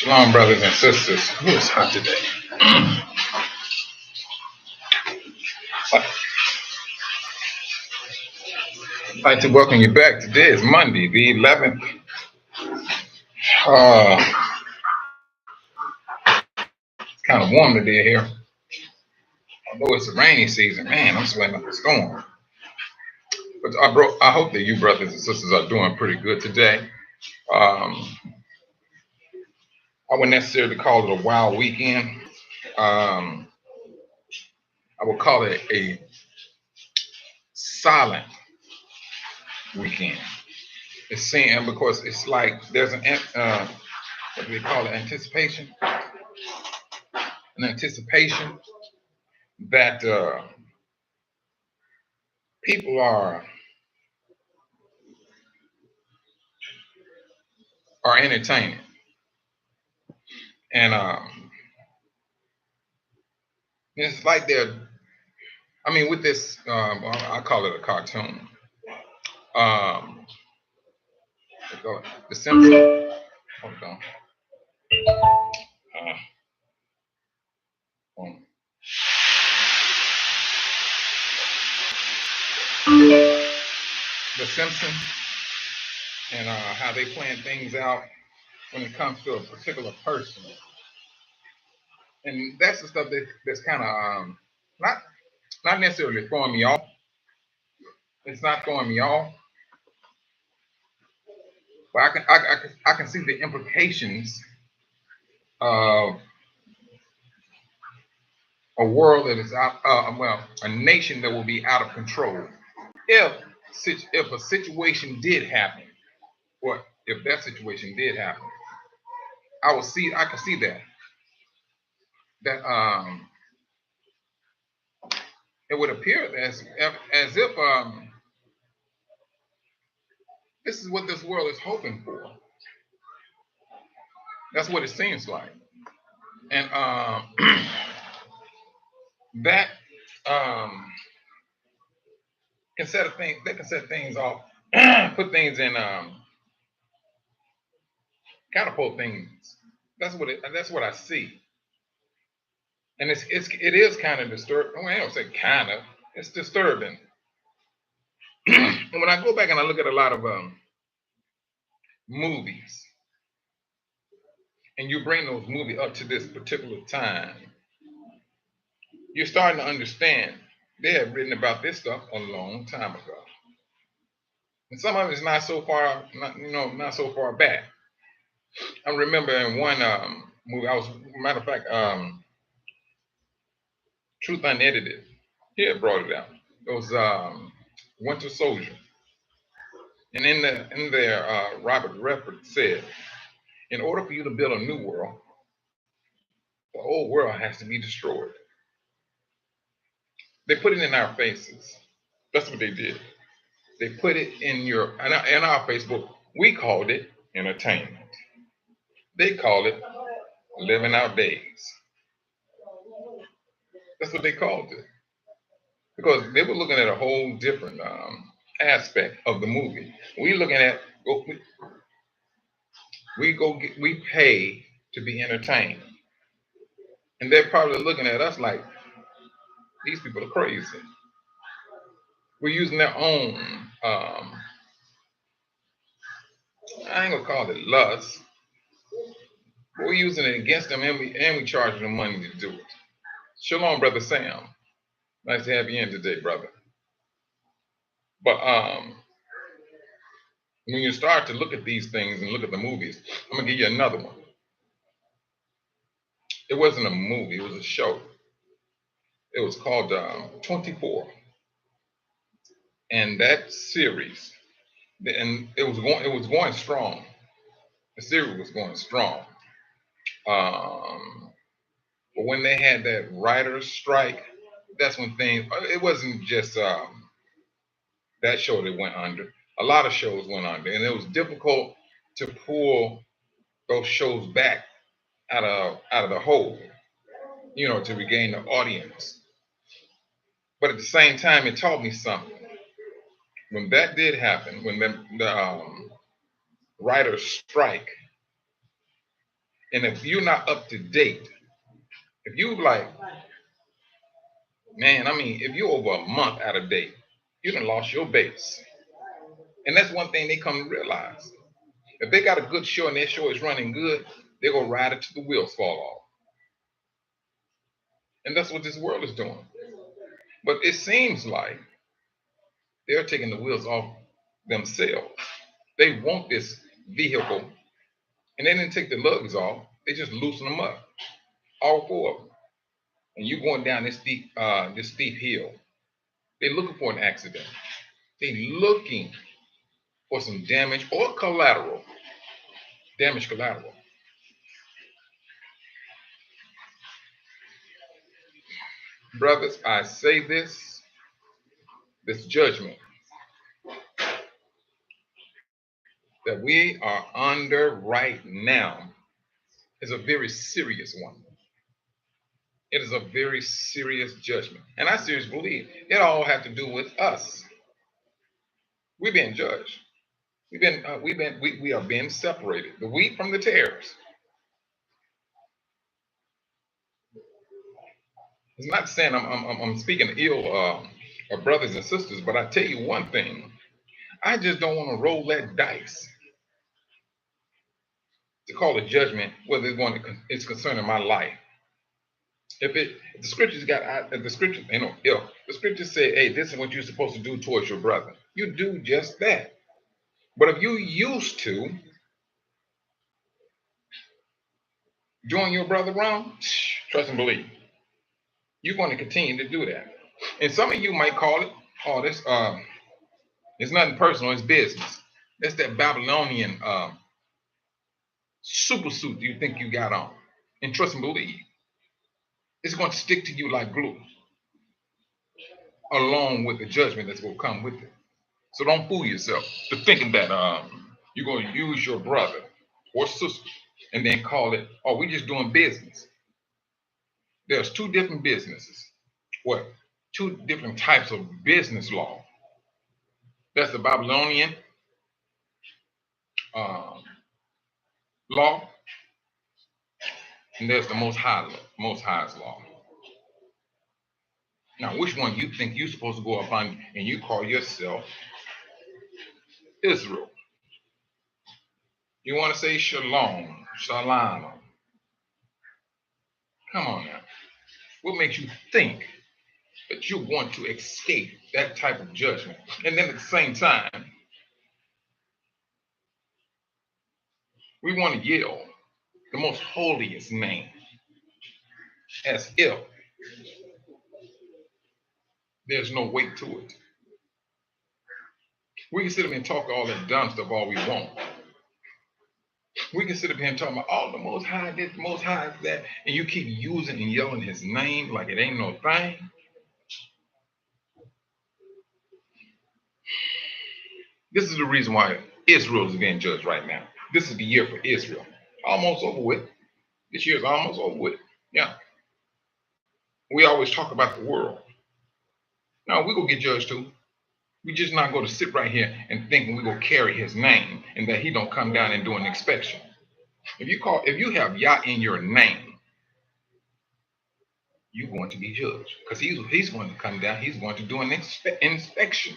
Shalom, brothers and sisters. Who is hot today? I'd like to welcome you back. Today is Monday, the 11th. It's kind of warm today here. Although it's a rainy season, man, I'm sweating up a storm. But I hope that you brothers and sisters are doing pretty good today. I wouldn't necessarily call it a wild weekend. I would call it a silent weekend. It's saying because it's like there's an what do they call it? Anticipation. An anticipation that people are entertaining, and it's like they're. I mean, with this, I call it a cartoon. Um, the Simpsons. Hold on. Um, the Simpsons and how they plan things out when it comes to a particular person, and that's the stuff that's kind of not necessarily throwing me off. It's not throwing me off, but I can see the implications of a world that is out, a nation that will be out of control if a situation did happen, or if that situation did happen. I can see that it would appear as if this is what this world is hoping for. That's what it seems like, and that can set a thing. They can set things off, put things in, catapult things. That's what I see, and it is kind of disturbing. Well, I don't say kind of. It's disturbing. And when I go back and I look at a lot of movies, and you bring those movies up to this particular time, you're starting to understand they have written about this stuff a long time ago, and some of it's not so far, not so far back. I remember in one movie, matter of fact, Truth Unedited, he had brought it out. It was Winter Soldier, and in there, Robert Redford said, in order for you to build a new world, the old world has to be destroyed. They put it in our faces. That's what they did. They put it in our Facebook. We called it entertainment. They call it living our days. That's what they called it, because they were looking at a whole different aspect of the movie. We looking at we pay to be entertained, and they're probably looking at us like these people are crazy. We're using their own. I ain't gonna call it lust. But we're using it against them, and we charging them money to do it. Shalom, brother Sam. Nice to have you in today, brother. But when you start to look at these things and look at the movies, I'm gonna give you another one. It wasn't a movie; it was a show. It was called 24, and that series, and it was going strong. The series was going strong. But when they had that writer's strike, that's when things. It wasn't just that show that went under. A lot of shows went under, and it was difficult to pull those shows back out of the hole, to regain the audience. But at the same time, it taught me something. When that did happen, when the writers strike, And if you're not up to date, if you like, man, I mean, if you're over a month out of date, you done lost your base. And that's one thing they come to realize. If they got a good show and their show is running good, they're going to ride it till the wheels fall off. And that's what this world is doing. But it seems like they're taking the wheels off themselves. They want this vehicle, and they didn't take the lugs off. They just loosen them up, all four of them. And you're going down this steep hill. They're looking for an accident. They're looking for some damage or collateral. Damage collateral. Brothers, I say this judgment that we are under right now is a very serious one. It is a very serious judgment. And I seriously believe it all has to do with us. We're being judged. We are being separated. The wheat from the tares. It's not saying I'm speaking ill of brothers and sisters, but I tell you one thing. I just don't want to roll that dice to call a judgment whether it's concerning my life. If the scriptures if the scriptures say, hey, this is what you're supposed to do towards your brother, you do just that. But if you used to doing your brother wrong, trust and believe, you're going to continue to do that. And some of you might call it, oh, this it's nothing personal, it's business. That's that Babylonian super suit you think you got on. And trust and believe, it's going to stick to you like glue, along with the judgment that's going to come with it. So don't fool yourself to thinking that you're going to use your brother or sister and then call it, oh, we're just doing business. There's two different businesses. What? Two different types of business law. That's the Babylonian law, and there's the Most High's law. Now, which one you think you're supposed to go up on, and you call yourself Israel? You want to say shalom, shalom. Come on now. What makes you think that you want to escape that type of judgment? And then at the same time, we want to yell the most holiest name as if there's no weight to it. We can sit up and talk all that dumb stuff all we want. We can sit up here and talk about all the Most High this, Most High that, and you keep using and yelling his name like it ain't no thing. This is the reason why Israel is being judged right now. This is the year for Israel. Almost over with. This year's almost over with. Yeah. We always talk about the world. No, we're going to get judged too. We just not going to sit right here and thinking we're going to carry his name and that he don't come down and do an inspection. If you have Yah in your name, you're going to be judged because he's going to come down. He's going to do an inspection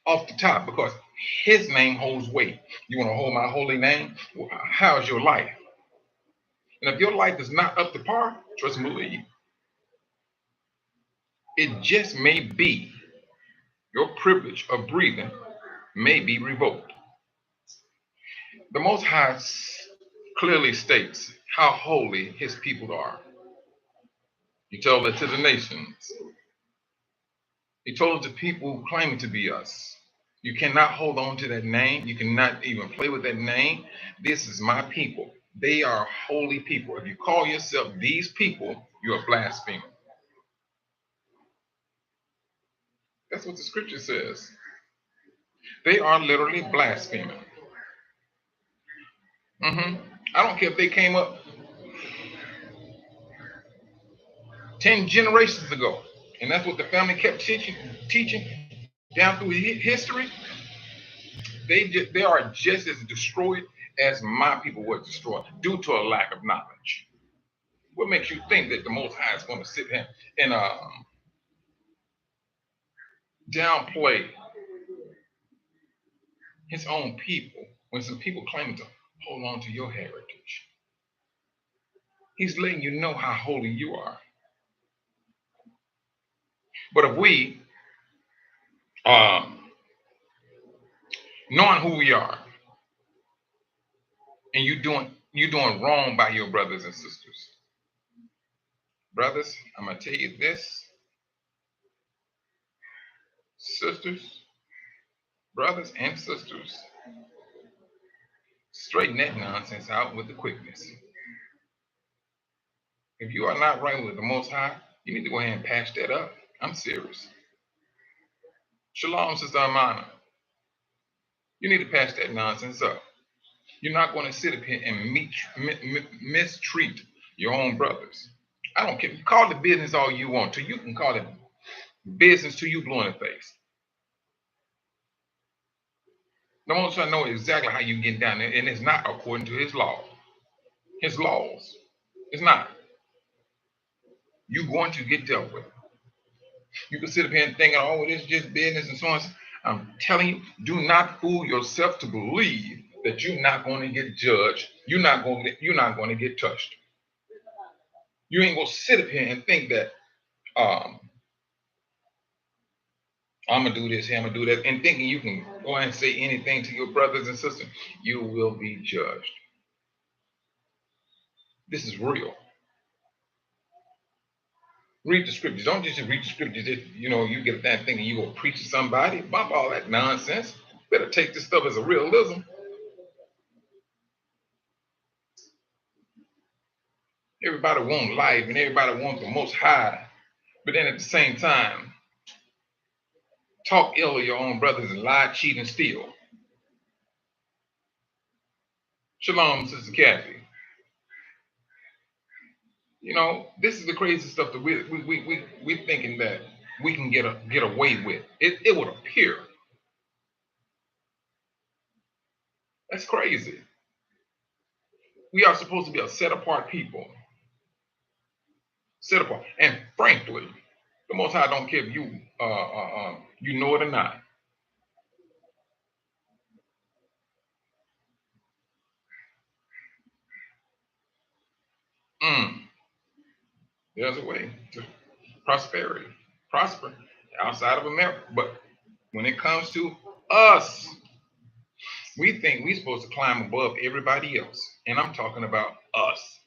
off the top because his name holds weight. You want to hold my holy name? Well, how's your life? And if your life is not up to par, trust and believe, it just may be your privilege of breathing may be revoked. The Most High clearly states how holy his people are. He told it to the nations. He told it to people who claim to be us. You cannot hold on to that name. You cannot even play with that name. This is my people. They are holy people. If you call yourself these people, you're a blasphemer. That's what the scripture says. They are literally blaspheming. I don't care if they came up 10 generations ago, and that's what the family kept teaching down through history. They are just as destroyed as my people were destroyed due to a lack of knowledge. What makes you think that the Most High is going to sit here and downplay his own people when some people claim to hold on to your heritage? He's letting you know how holy you are. But if we, knowing who we are, and you doing wrong by your brothers and sisters, brothers, I'm gonna tell you this, sisters, brothers and sisters, straighten that nonsense out with the quickness. If you are not right with the Most High, you need to go ahead and patch that up. I'm serious. Shalom, Sister Amana. You need to patch that nonsense up. You're not going to sit up here and mistreat your own brothers. I don't care. Call it business all you want to. You can call it business to you blue in the face. The Most High know exactly how you get down there, and it's not according to his law. His laws. It's not. You're going to get dealt with. You can sit up here and think, oh, this is just business and so on. I'm telling you, do not fool yourself to believe that you're not going to get judged. You're not going to get touched. You ain't going to sit up here and think that I'm going to do this, I'm going to do that, and thinking you can go and say anything to your brothers and sisters. You will be judged. This is real. Read the scriptures. Don't just read the scriptures if you get that thinking you gonna preach to somebody. Bump all that nonsense. Better take this stuff as a realism. Everybody wants life and everybody wants the Most High, but then at the same time, talk ill of your own brothers and lie, cheat, and steal. Shalom, Sister Kathy. This is the crazy stuff that we're thinking that we can get away with. It would appear. That's crazy. We are supposed to be a set apart people. Set apart. And frankly, the Most High don't care if you know it or not. There's a way to prosperity, prosper outside of America. But when it comes to us, we think we're supposed to climb above everybody else. And I'm talking about us.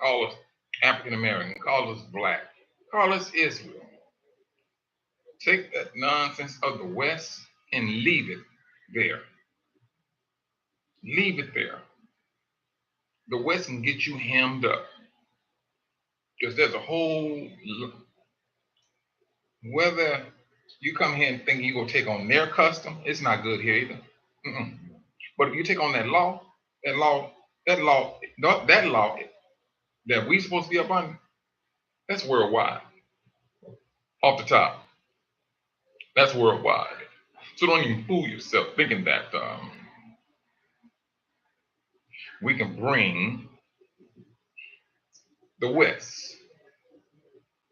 Call us African American, call us black, call us Israel. Take that nonsense of the West and leave it there. Leave it there. The West can get you hemmed up. Because there's a whole, whether you come here and think you're going to take on their custom, it's not good here either. But if you take on that law that we supposed to be up under, that's worldwide. Off the top. That's worldwide. So don't even fool yourself thinking that we can bring the West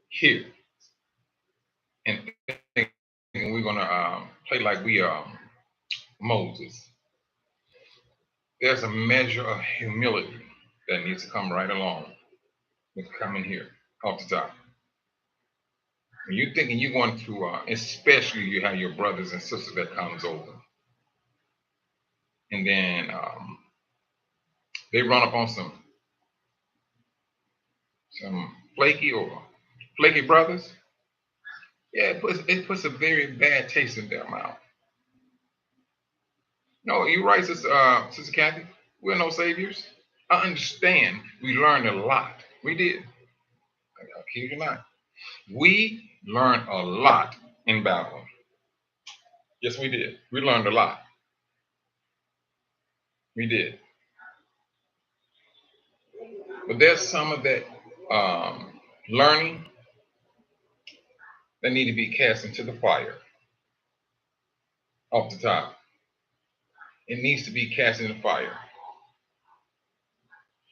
here and think we're going to play like we are Moses. There's a measure of humility that needs to come right along with coming here off the top. When you're thinking you're going to, especially you have your brothers and sisters that comes over, and then they run up on some flaky brothers. Yeah, it puts a very bad taste in their mouth. No, you're right, Sister Kathy. We're no saviors. I understand we learned a lot. We did. I'll keep you in mind. We learned a lot in Babylon. Yes, we did. We learned a lot. We did. But there's some of that learning that need to be cast into the fire off the top. It needs to be cast in the fire.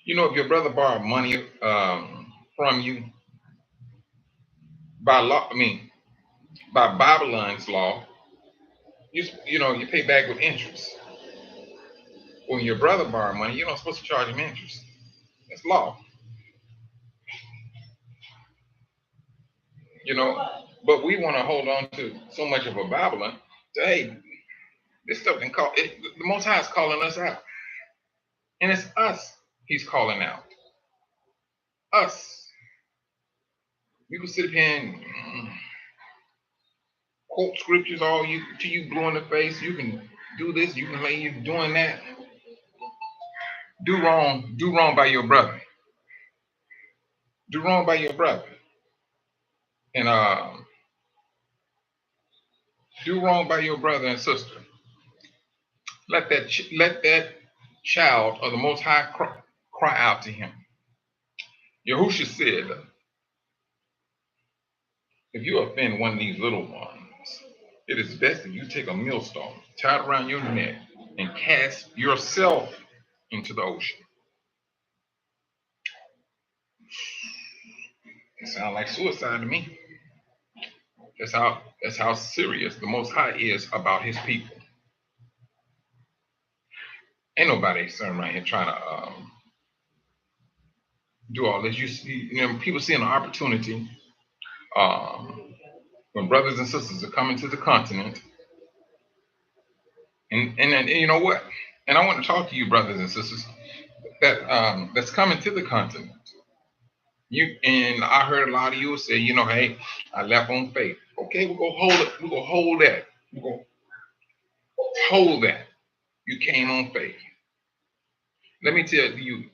You know, if your brother borrowed money from you by law, I mean, by Babylon's law, you pay back with interest. When your brother borrowed money, you're not supposed to charge him interest. That's law. You know, but we want to hold on to so much of a Babylon. Say, hey, this stuff can call it. The Most High is calling us out, and it's us He's calling out. Us. You can sit here and quote scriptures all you to you blue in the face. You can do this. You can lay you doing that. Do wrong. Do wrong by your brother. Do wrong by your brother, and do wrong by your brother and sister. Let that child of the Most High cry out to Him. Yahushua said, if you offend one of these little ones, it is best that you take a millstone, tie it around your neck, and cast yourself into the ocean. It sounds like suicide to me. That's how serious the Most High is about His people. Ain't nobody sitting around here trying to do all this. People see an opportunity when brothers and sisters are coming to the continent, and you know what? And I want to talk to you, brothers and sisters, that's coming to the continent. I heard a lot of you say, hey, I left on faith. Okay, we're gonna hold it. We're gonna hold that. We're gonna hold that. You came on faith. Let me tell you,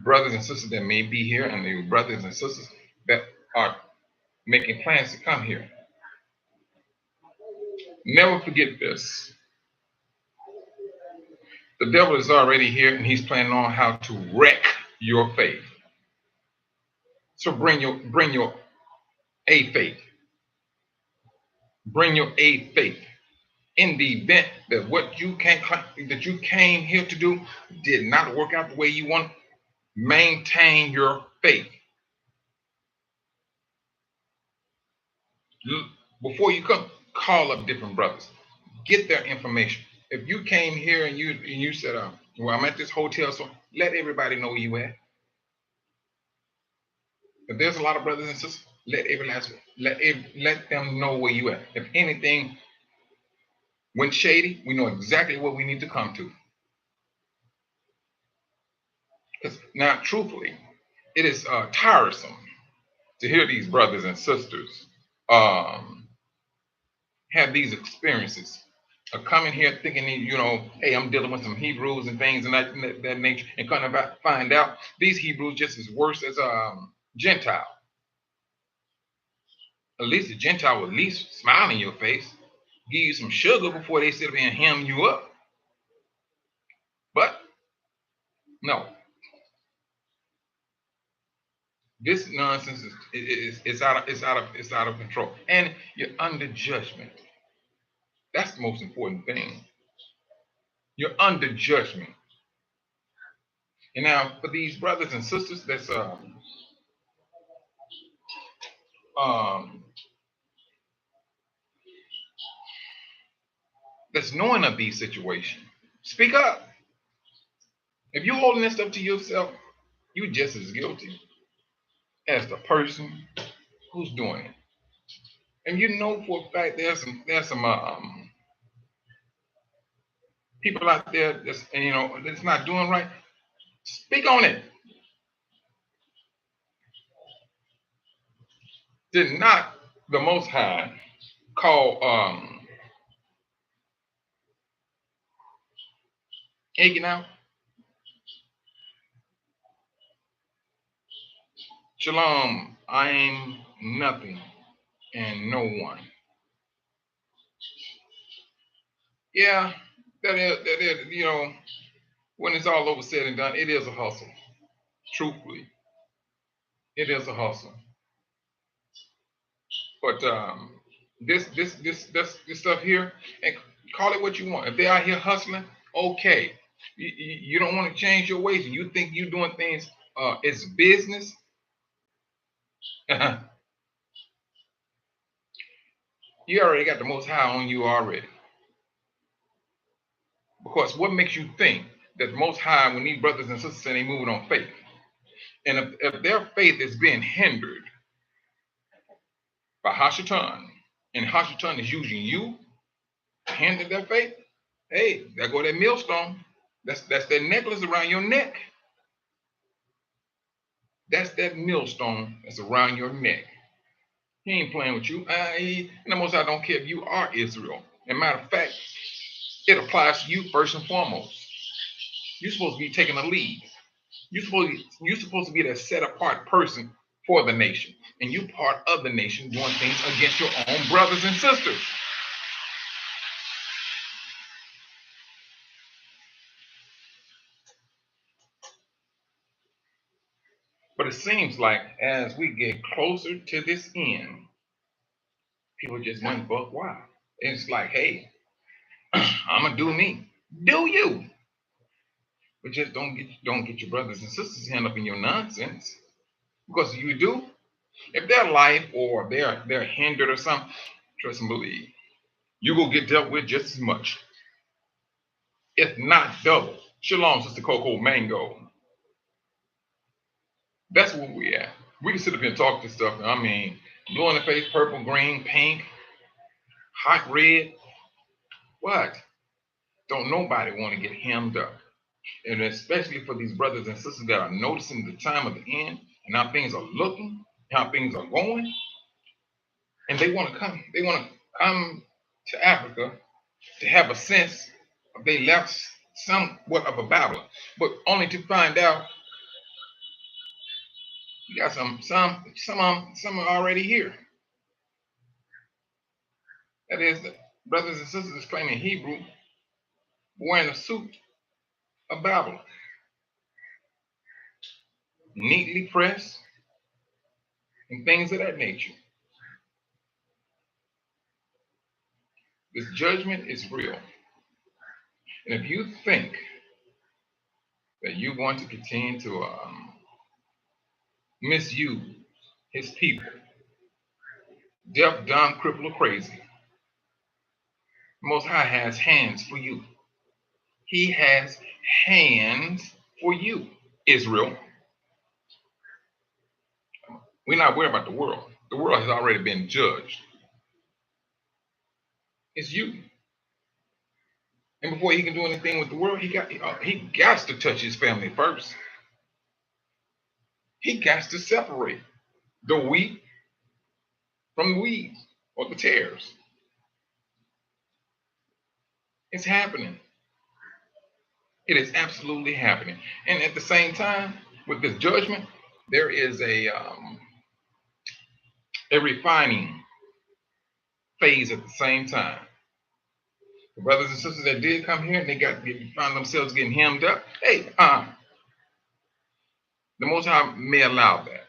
brothers and sisters that may be here, and the brothers and sisters that are making plans to come here. Never forget this. The devil is already here, and he's planning on how to wreck your faith. So bring your A faith. Bring your A faith. In the event that what you came here to do did not work out the way you want, maintain your faith. Before you come, call up different brothers. Get their information. If you came here and you said, well, I'm at this hotel, so let everybody know where you at. If there's a lot of brothers and sisters, let them know where you at. If anything went shady, we know exactly what we need to come to. Because now, truthfully, it is tiresome to hear these brothers and sisters have these experiences of coming here thinking, hey, I'm dealing with some Hebrews and things and that nature, and kind of find out these Hebrews just as worse as Gentile. At least the Gentile would at least smile in your face, give you some sugar before they sit there and hem you up. But no, this nonsense is out of control, and you're under judgment. That's the most important thing. You're under judgment. And now for these brothers and sisters that's knowing of these situations, speak up. If you're holding this stuff to yourself, you're just as guilty as the person who's doing it. And you know for a fact there's some people out there that's not doing right. Speak on it. Did not the Most High call Achan out? Shalom, I am nothing and no one. Yeah, that is, when it's all over said and done, it is a hustle. Truthfully, it is a hustle. But this stuff here, and call it what you want. If they out here hustling, okay. You don't want to change your ways, and you think you're doing things as business. You already got the Most High on you already. Because what makes you think that the Most High, when these brothers and sisters say they moving on faith, and if their faith is being hindered by Hashatan, and Hashatan is using you to hinder their faith, hey, there go that millstone. That's that necklace around your neck. That's that millstone that's around your neck. He ain't playing with you. And the Most High don't care if you are Israel. As a matter of fact, it applies to you first and foremost. You're supposed to be taking the lead. You're supposed to be that set apart person for the nation. And you're part of the nation doing things against your own brothers and sisters. But it seems like as we get closer to this end, people just went buck wild. It's like, hey, I'm gonna do me. Do you? But just don't get your brothers and sisters hand up in your nonsense. Because if you do, if their life or they're hindered or something, trust and believe, you will get dealt with just as much, if not double. Shalom, Sister Coco Mango. That's where we at. We can sit up here and talk this stuff. I mean, blue in the face, purple, green, pink, hot red. What? Don't nobody want to get hemmed up. And especially for these brothers and sisters that are noticing the time of the end and how things are looking, how things are going. And they want to come to Africa to have a sense of they left somewhat of a Babylon, but only to find out you got some are already here. That is, the brothers and sisters claiming Hebrew, wearing a suit of Babylon, neatly pressed, and things of that nature. This judgment is real. And if you think that you're going to continue to misuse his people, deaf, dumb, crippled, or crazy, Most High has hands for you. He has hands for you, Israel. We're not worried about the world. The world has already been judged. It's you. And before he can do anything with the world, he got to touch his family first. He got to separate the wheat from the weeds or the tares. It's happening. It is absolutely happening. And at the same time, with this judgment, there is a refining phase at the same time. The brothers and sisters that did come here and they found themselves getting hemmed up. Hey, the Most High may allow that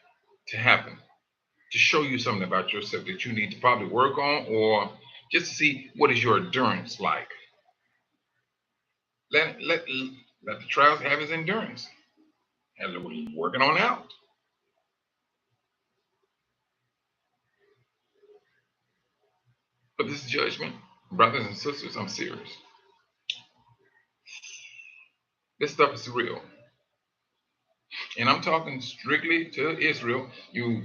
to happen to show you something about yourself that you need to probably work on, or just to see what is your endurance like. Let the trials have his endurance, and we're working on out. But this judgment, brothers and sisters, I'm serious. This stuff is real. And I'm talking strictly to Israel. You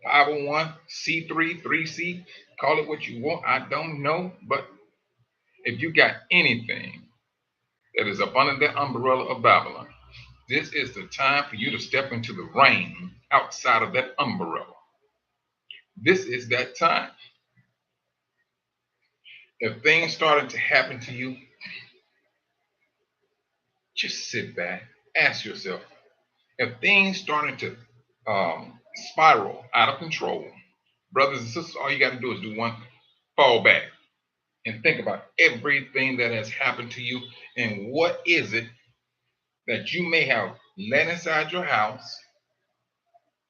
501, C3, 3C, call it what you want. I don't know. But if you got anything that is up under the umbrella of Babylon, this is the time for you to step into the rain outside of that umbrella. This is that time. If things started to happen to you, just sit back, ask yourself, if things started to spiral out of control, brothers and sisters, all you got to do is do one, fall back and think about everything that has happened to you and what is it that you may have let inside your house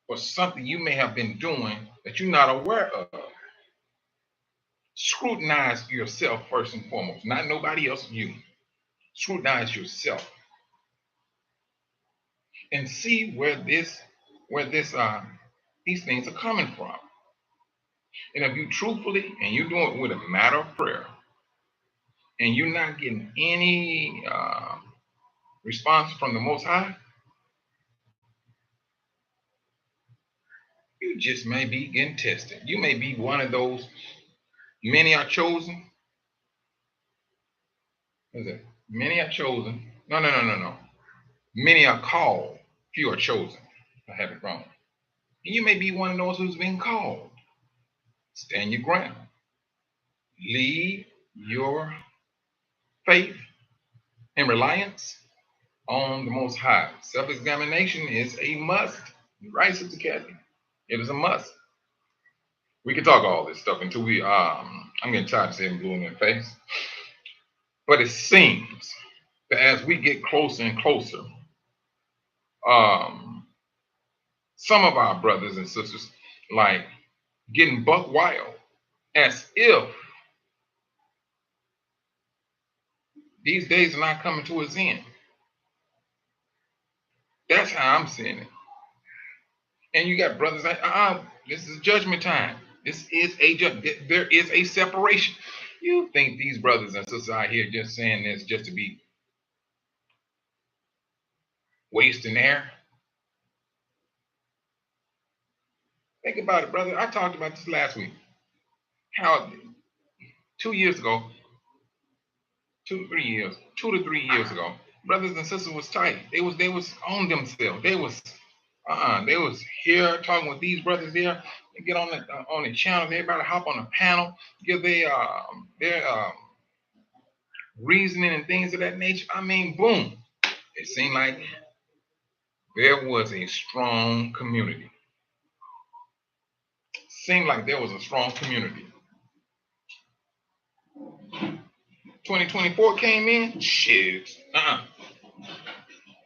or something you may have been doing that you're not aware of. Scrutinize yourself first and foremost, not nobody else, you. Scrutinize yourself. and see where these things are coming from. And if you truthfully and you do it with a matter of prayer, and you're not getting any response from the Most High, you just may be getting tested. You may be one of those. Many are chosen. What is it? Many are chosen. No. Many are called. Few are chosen. I have it wrong. And you may be one of those who's been called. Stand your ground. Leave your faith and reliance on the Most High. Self-examination is a must. Right, Sister Kathy? It is a must. We can talk all this stuff until I'm getting tired of saying blue in the face. But it seems that as we get closer and closer, some of our brothers and sisters like getting buck wild as if these days are not coming to its end. That's how I'm seeing it. And you got brothers like, this is judgment time. There is a separation. You think these brothers and sisters out here just saying this just to be wasting air? Think about it, brother. I talked about this last week. How 2 years ago, 2 to 3 years ago, brothers and sisters was tight. They was on themselves. They was here talking with these brothers here. They get on the channel. Everybody hop on the panel, give their reasoning and things of that nature. I mean, boom. It seemed like there was a strong community. Seemed like there was a strong community. 2024 came in. Shit.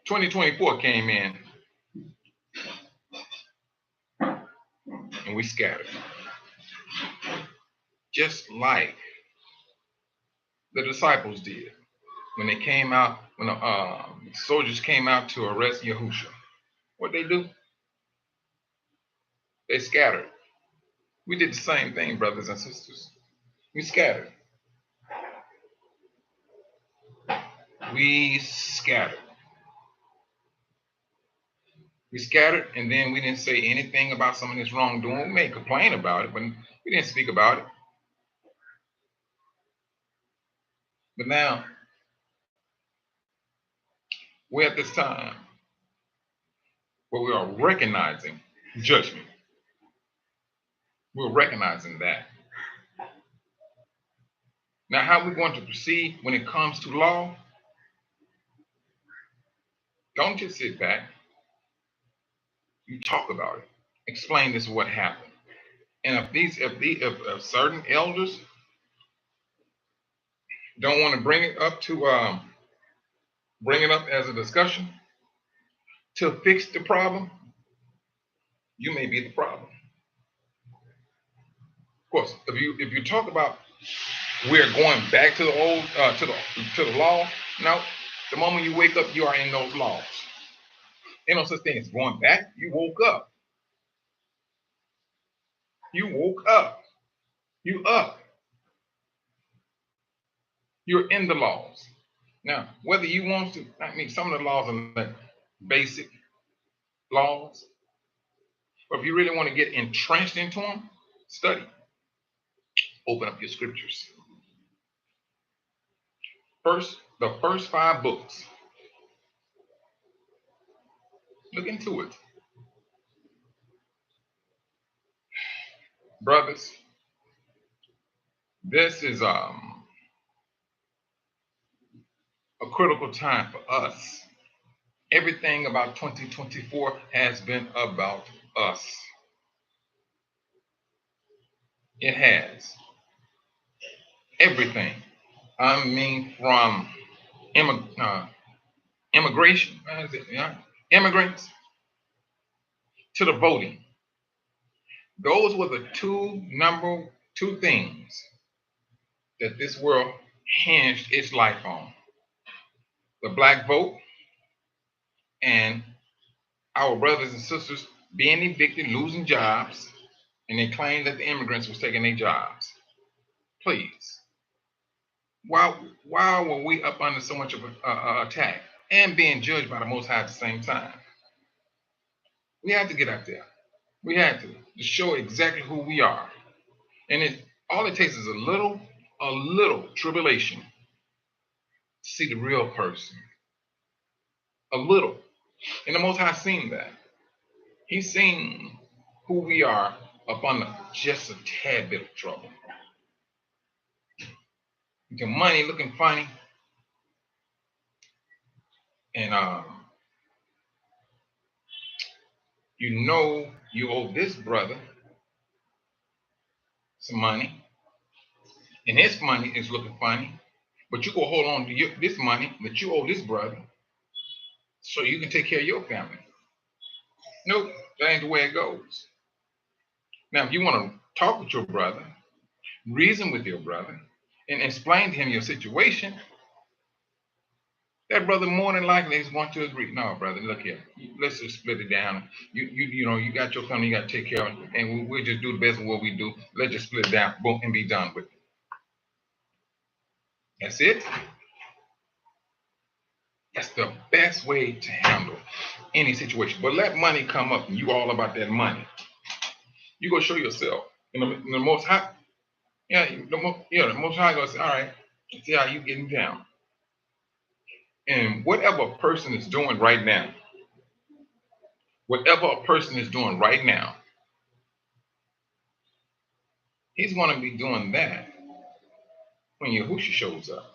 2024 came in, and we scattered. Just like the disciples did when they came out, when the soldiers came out to arrest Yahushua. What they do? They scattered. We did the same thing, brothers and sisters. We scattered. We scattered. We scattered, and then we didn't say anything about some of this wrongdoing. We may complain about it, but we didn't speak about it. But now, we're at this time where we are recognizing judgment. We're recognizing that. Now, how are we going to proceed when it comes to law? Don't just sit back. You talk about it. Explain this is what happened. And if certain elders don't want to bring it up as a discussion to fix the problem, you may be the problem. Of course, if you talk about we're going back to the old to the law, no. The moment you wake up, you are in those laws. Ain't no such thing as going back. You woke up. You woke up. You up. You're in the laws. Now, whether you want to, I mean, some of the laws are like basic laws. But if you really want to get entrenched into them, study. Open up your scriptures. The first 5 books. Look into it. Brothers, this is a critical time for us. Everything about 2024 has been about us. It has. Everything. I mean, from immigration, immigrants, to the voting. Those were the number two things that this world hinged its life on. The black vote and Our brothers and sisters being evicted, losing jobs, and they claimed that the immigrants was taking their jobs. Please, why were we up under so much of a attack and being judged by the Most High at the same time? We had to get out there. We had to show exactly who we are, and all it takes is a little tribulation to see the real person. A little, and the Most High seen that. He's seen who we are up under just a tad bit of trouble. The money looking funny, and you know you owe this brother some money, and his money is looking funny, but you go hold on to this money that you owe this brother so you can take care of your family. Nope, that ain't the way it goes. Now, if you want to talk with your brother, reason with your brother, and explain to him your situation, that brother more than likely is going to agree. No, brother, look here. Let's just split it down. You got your family, you got to take care of it, and we'll just do the best of what we do. Let's just split it down, boom, and be done with it. That's it. That's the best way to handle any situation. But let money come up, and you all about that money. You go show yourself. And the Most High, the Most High goes, all right, let's see how you getting down. And whatever a person is doing right now, he's going to be doing that when Yahushua shows up.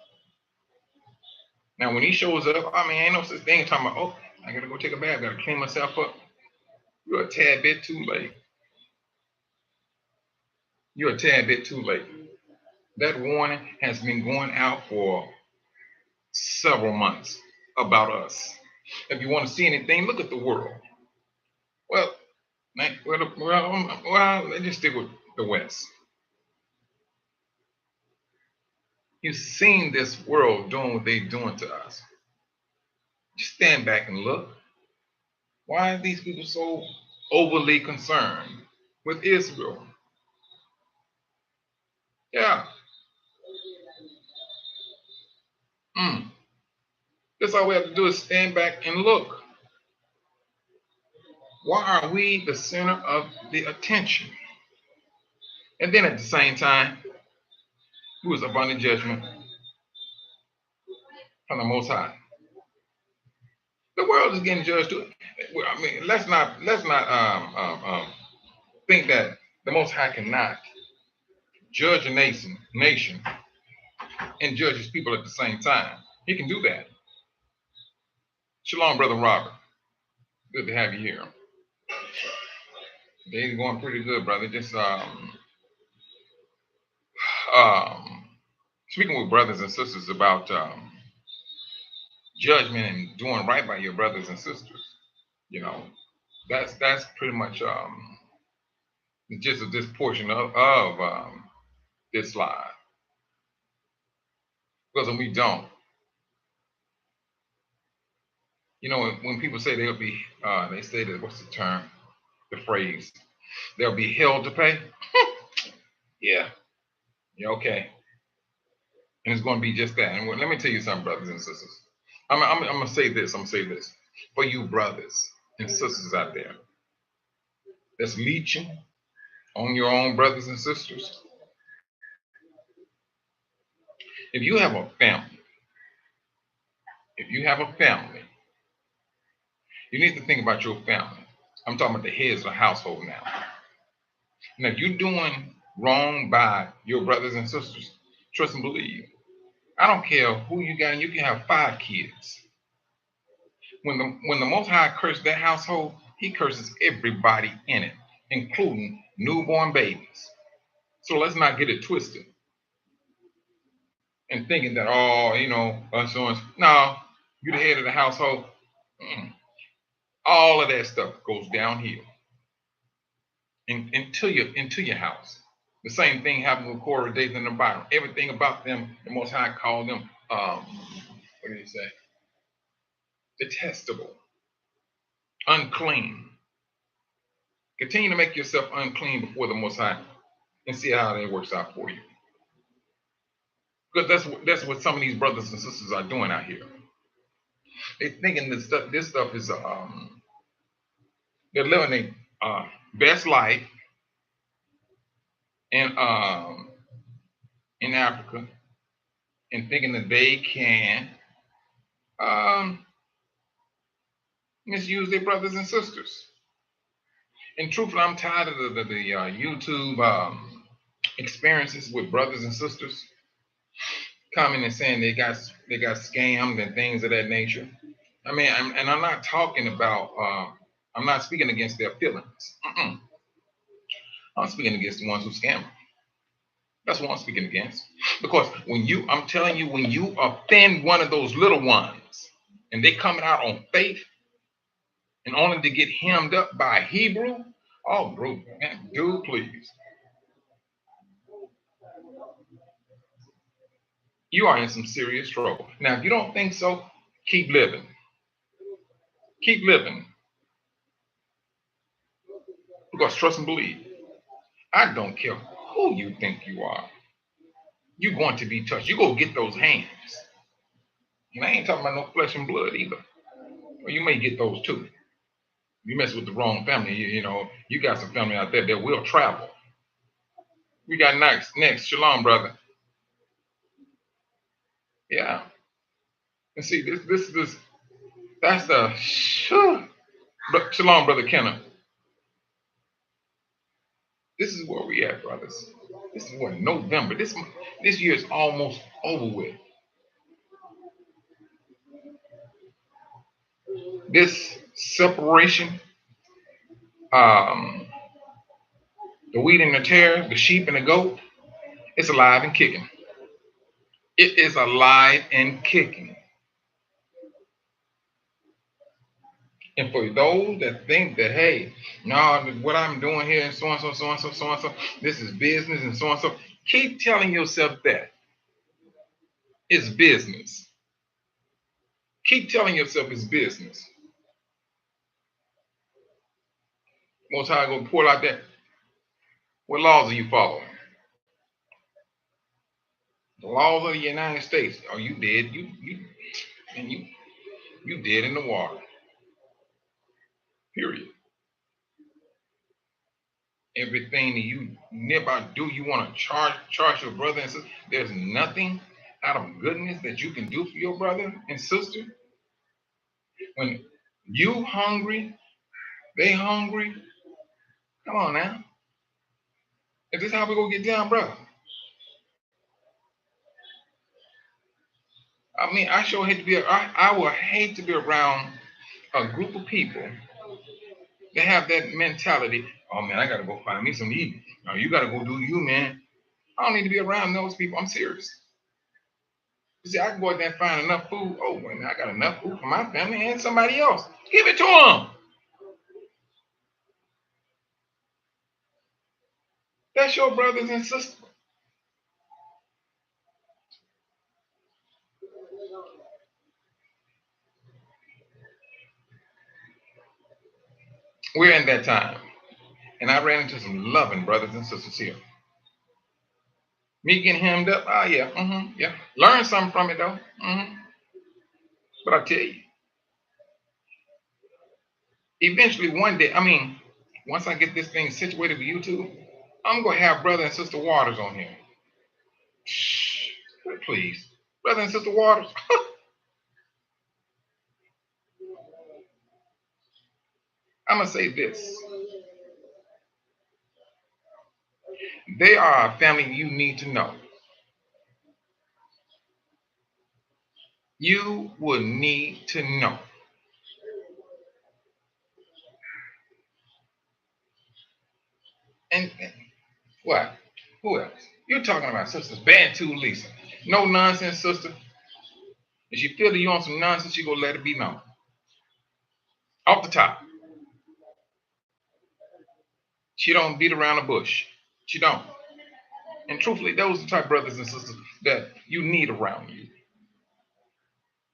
Now, when he shows up, I mean, ain't no such thing talking about, oh, I got to go take a bath, got to clean myself up. You're a tad bit too late. That warning has been going out for several months about us. If you want to see anything, look at the world. Well, let's just stick with the West. You've seen this world doing what they're doing to us. Just stand back and look. Why are these people so overly concerned with Israel? Yeah. That's all we have to do is stand back and look. Why are we the center of the attention? And then at the same time, who is up under judgment from the Most High? The world is getting judged too. I mean, let's not think that the Most High cannot judge a nation and judge his people at the same time. He can do that. Shalom, Brother Robert. Good to have you here. Day's going pretty good, brother. Just speaking with brothers and sisters about judgment and doing right by your brothers and sisters. You know, that's pretty much the gist of this portion of this live. Because when we don't, you know, when people say they'll be, they say that, what's the term, the phrase, they'll be hell to pay. Yeah, okay. And it's going to be just that. And let me tell you something, brothers and sisters. I'm going to say this. For you brothers and sisters out there that's leeching on your own brothers and sisters. If you have a family, you need to think about your family. I'm talking about the heads of the household now. Now, if you're doing wrong by your brothers and sisters, trust and believe. I don't care who you got, and you can have 5 kids. When the Most High curses that household, he curses everybody in it, including newborn babies. So let's not get it twisted and thinking that, us. No, you're the head of the household. All of that stuff goes downhill into your house. The same thing happened with Korah, Dathan, and Abiram. Everything about them, the Most High called them, what did he say? Detestable. unclean. Continue to make yourself unclean before the Most High and see how that works out for you. Because that's what some of these brothers and sisters are doing out here. They're thinking this stuff is they're living their best life in Africa and thinking that they can misuse their brothers and sisters. And truthfully, I'm tired of the YouTube experiences with brothers and sisters coming and saying they got scammed and things of that nature. I mean, I'm not talking about. I'm not speaking against their feelings. I'm speaking against the ones who scam them. That's what I'm speaking against. Because I'm telling you, when you offend one of those little ones, and they coming out on faith, and only to get hemmed up by Hebrew, oh, bro, man, dude, please. You are in some serious trouble. Now, if you don't think so, keep living. Keep living. Because trust and believe, I don't care who you think you are. You're going to be touched. You go get those hands. And I ain't talking about no flesh and blood either. Or you may get those too. You mess with the wrong family, you know, you got some family out there that will travel. We got next. Shalom, brother. Yeah. And see, that's the shalom, brother Kenneth. This is where we at, brothers. This is what November. This year is almost over with. This separation, the wheat and the tare, the sheep and the goat, it's alive and kicking. It is alive and kicking. And for those that think that, hey, no, what I'm doing here and so and so, so and so, so and so, this is business and so and so, keep telling yourself that it's business. Keep telling yourself it's business. Most High gonna pour out that. What laws are you following? The laws of the United States. Oh, you dead. You dead in the water. Period. Everything that you never do, you want to charge your brother and sister. There's nothing out of goodness that you can do for your brother and sister. When you hungry, they hungry. Come on now. Is this how we gonna get down, bro? I mean, I sure hate to be. I would hate to be around a group of people that have that mentality. Oh man, I gotta go find me some to eat. No, you gotta go do you, man. I don't need to be around those people. I'm serious. You see, I can go out there and find enough food. Oh man, I got enough food for my family and somebody else. Give it to them. That's your brothers and sisters. We're in that time. And I ran into some loving brothers and sisters here. Me getting hemmed up, oh yeah, yeah. Learn something from it though. But I tell you, eventually one day, I mean, once I get this thing situated with YouTube, I'm gonna have brother and sister Waters on here. Shh, please, brother and sister Waters. I'm gonna say this. They are a family you need to know. You will need to know. And what? Who else? You're talking about sisters Bantu Lisa. No nonsense, sister. If she feel that you on some nonsense, she gonna let it be known. Off the top. She don't beat around the bush. She don't. And truthfully, those are the type of brothers and sisters that you need around you.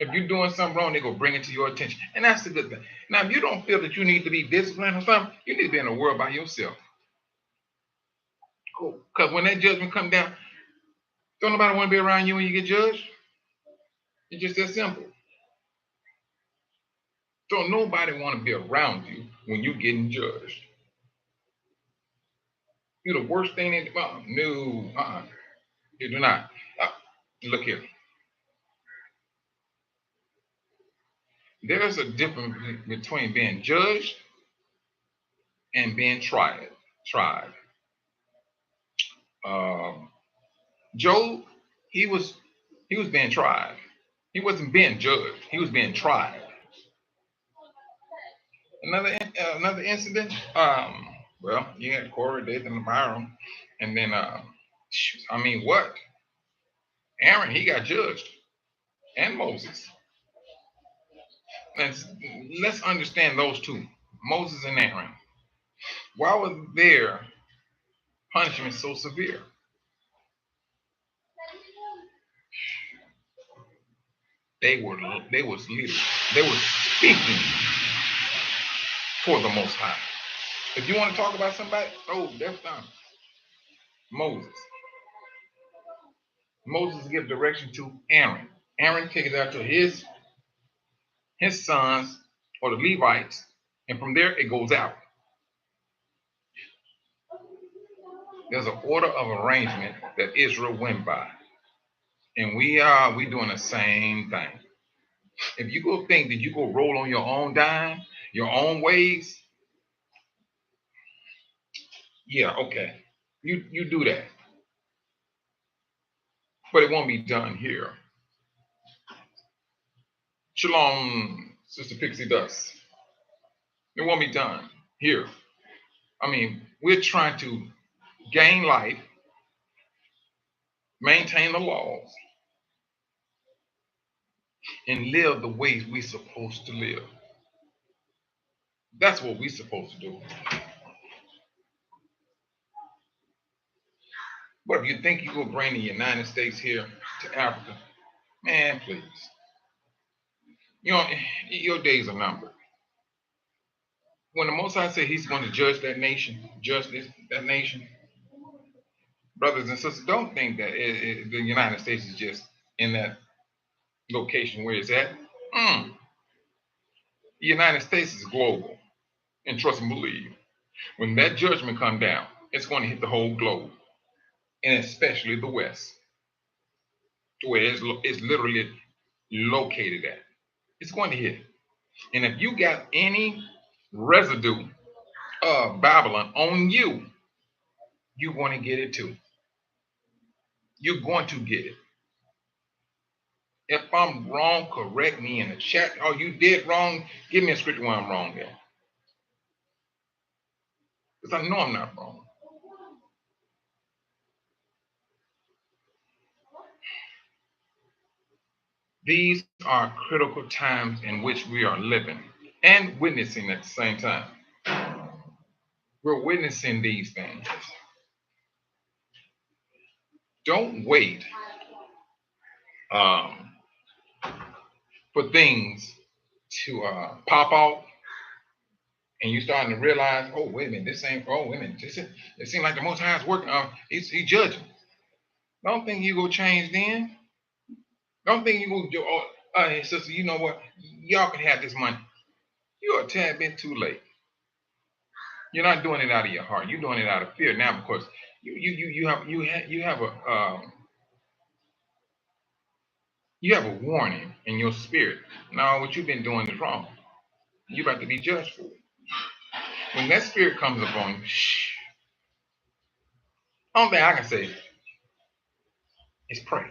If you're doing something wrong, they're going to bring it to your attention. And that's the good thing. Now, if you don't feel that you need to be disciplined or something, you need to be in the world by yourself. Cool. Because when that judgment comes down, don't nobody want to be around you when you get judged. It's just that simple. Don't nobody want to be around you when you're getting judged. You're the worst thing in the world. No, you do not. Look here. There's a difference between being judged and being tried. Job, he was being tried. He wasn't being judged. He was being tried. Another incident. Well, you had Korah, Dathan, and Abiram, and then what? Aaron, he got judged, and Moses. Let's understand those two, Moses and Aaron. Why was their punishment so severe? They was leaders. They were speaking for the Most High. If you want to talk about somebody, that's done. Moses. Moses gives direction to Aaron. Aaron takes it out to his sons or the Levites, and from there it goes out. There's an order of arrangement that Israel went by, and we doing the same thing. If you go think that you go roll on your own dime, your own ways, yeah, okay, you do that, but it won't be done here. Shalom, Sister Pixie Dust. It won't be done here. I mean, we're trying to gain life, maintain the laws, and live the ways we're supposed to live. That's what we're supposed to do. But if you think you will bring the United States here to Africa, man, please. You know, your days are numbered. When the Most High said he's going to judge that nation, that nation, brothers and sisters, don't think that the United States is just in that location where it's at. The United States is global. And trust and believe, when that judgment comes down, it's going to hit the whole globe, and especially the West, to where it's literally located at. It's going to hit. And if you got any residue of Babylon on you, you're going to get it too. You're going to get it. If I'm wrong, correct me in the chat. Oh, you did wrong. Give me a scripture where I'm wrong at. Because I know I'm not wrong. These are critical times in which we are living and witnessing at the same time. We're witnessing these things. Don't wait for things to pop off, and you're starting to realize, oh, wait a minute, this ain't, oh, wait a minute, it seems like the Most High is working, he's judging. Don't think you go change then. Don't think you go do, hey, sister, you know what? Y'all can have this money. You're a tad bit too late. You're not doing it out of your heart. You're doing it out of fear now, because you have a warning in your spirit. Now, what you've been doing is wrong. You're about to be judged for it. When that spirit comes upon you, only thing I can say is pray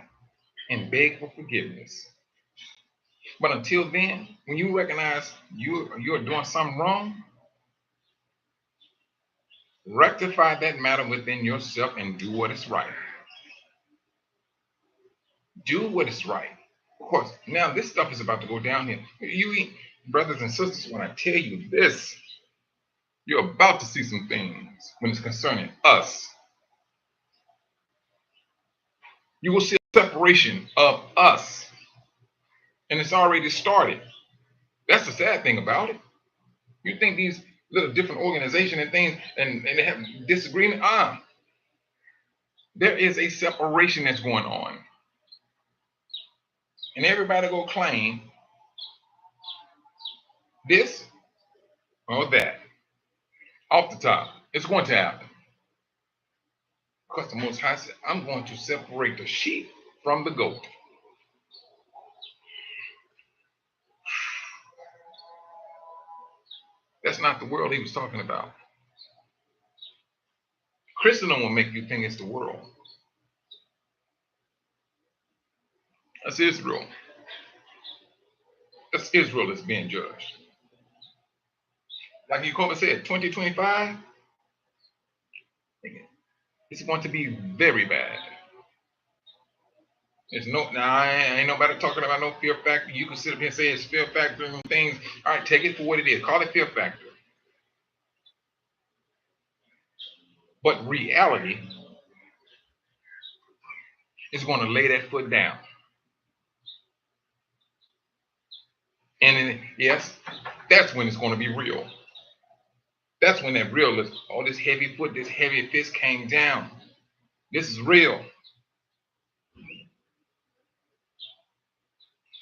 and beg for forgiveness. But until then, when you recognize you're doing something wrong, rectify that matter within yourself and do what is right. Do what is right. Of course, now this stuff is about to go down here. You brothers and sisters, when I tell you this, you're about to see some things when it's concerning us. You will see a separation of us And it's already started. That's the sad thing about it. You think these little different organizations and things and they have disagreement? There is a separation that's going on. And everybody go claim this or that off the top. It's going to happen. Because the Most High said, I'm going to separate the sheep from the goat. That's not the world he was talking about. Christendom will make you think it's the world. That's Israel. That's Israel that's being judged. Like Yacob said, 2025, it's going to be very bad. There's no, now ain't nobody talking about no fear factor. You can sit up here and say it's fear factor and things. All right, take it for what it is. Call it fear factor. But reality is going to lay that foot down. And then, yes, that's when it's going to be real. That's when that real is, all this heavy foot, this heavy fist came down. This is real.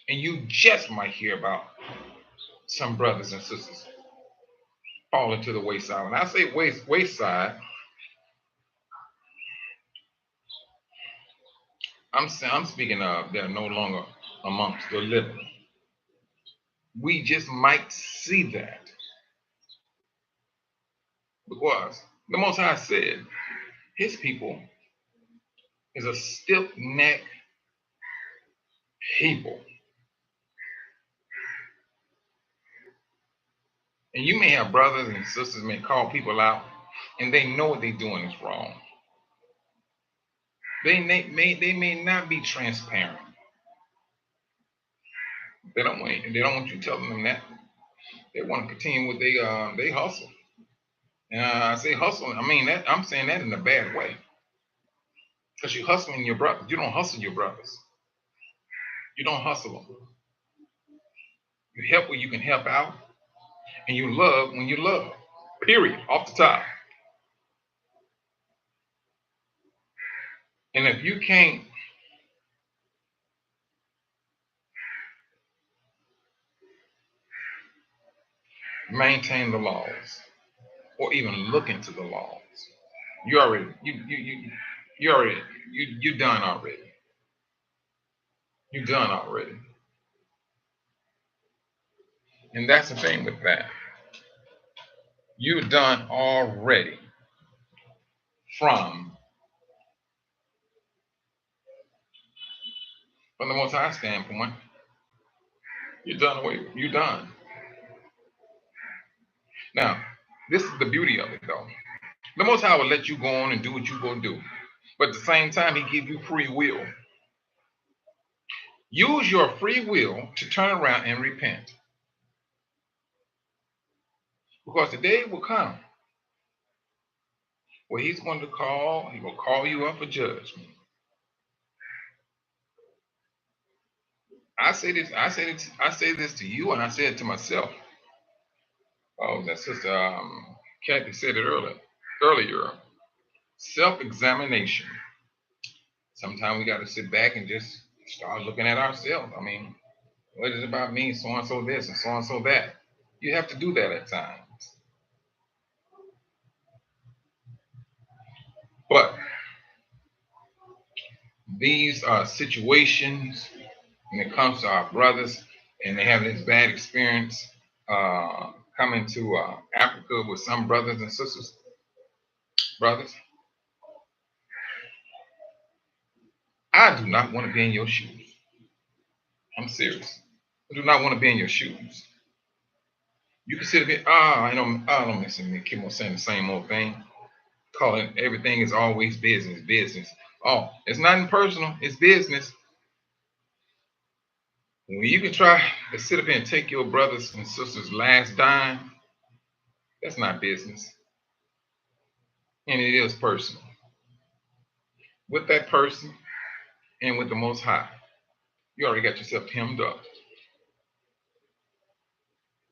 And you just might hear about some brothers and sisters falling to the wayside. When I say wayside, I'm speaking of they're no longer amongst the living. We just might see that. Because the Most High said his people is a stiff-necked people. And you may have brothers and sisters may call people out and they know what they're doing is wrong. They may not be transparent. They don't want you telling them that. They want to continue with they hustle. And I say hustle, I mean that I'm saying that in a bad way. Because you're hustling your brothers. You don't hustle your brothers. You don't hustle them. You help where you can help out. And you love when you love. Period. Off the top. And if you can't maintain the laws or even look into the laws, you already you done already. You done already. And that's the thing with that. You're done already from the Most High standpoint. You're done away with. You're done. Now, this is the beauty of it though. The Most High will let you go on and do what you're going to do. But at the same time, he gives you free will. Use your free will to turn around and repent. Because the day will come where he will call you up for judgment. I say this to you, and I say it to myself. Oh, that sister Kathy said it earlier. Self-examination. Sometimes we got to sit back and just start looking at ourselves. I mean, what is it about me? So and so this and so and so that. You have to do that at times. But these situations, when it comes to our brothers and they have this bad experience coming to Africa with some brothers and sisters, brothers, I do not want to be in your shoes. I'm serious. I do not want to be in your shoes. You can sit there, I don't listen to Kim saying the same old thing. Calling everything is always business. Oh, it's nothing personal, it's business. When you can try to sit up here and take your brothers and sisters' last dime, that's not business. And it is personal. With that person and with the Most High, you already got yourself hemmed up.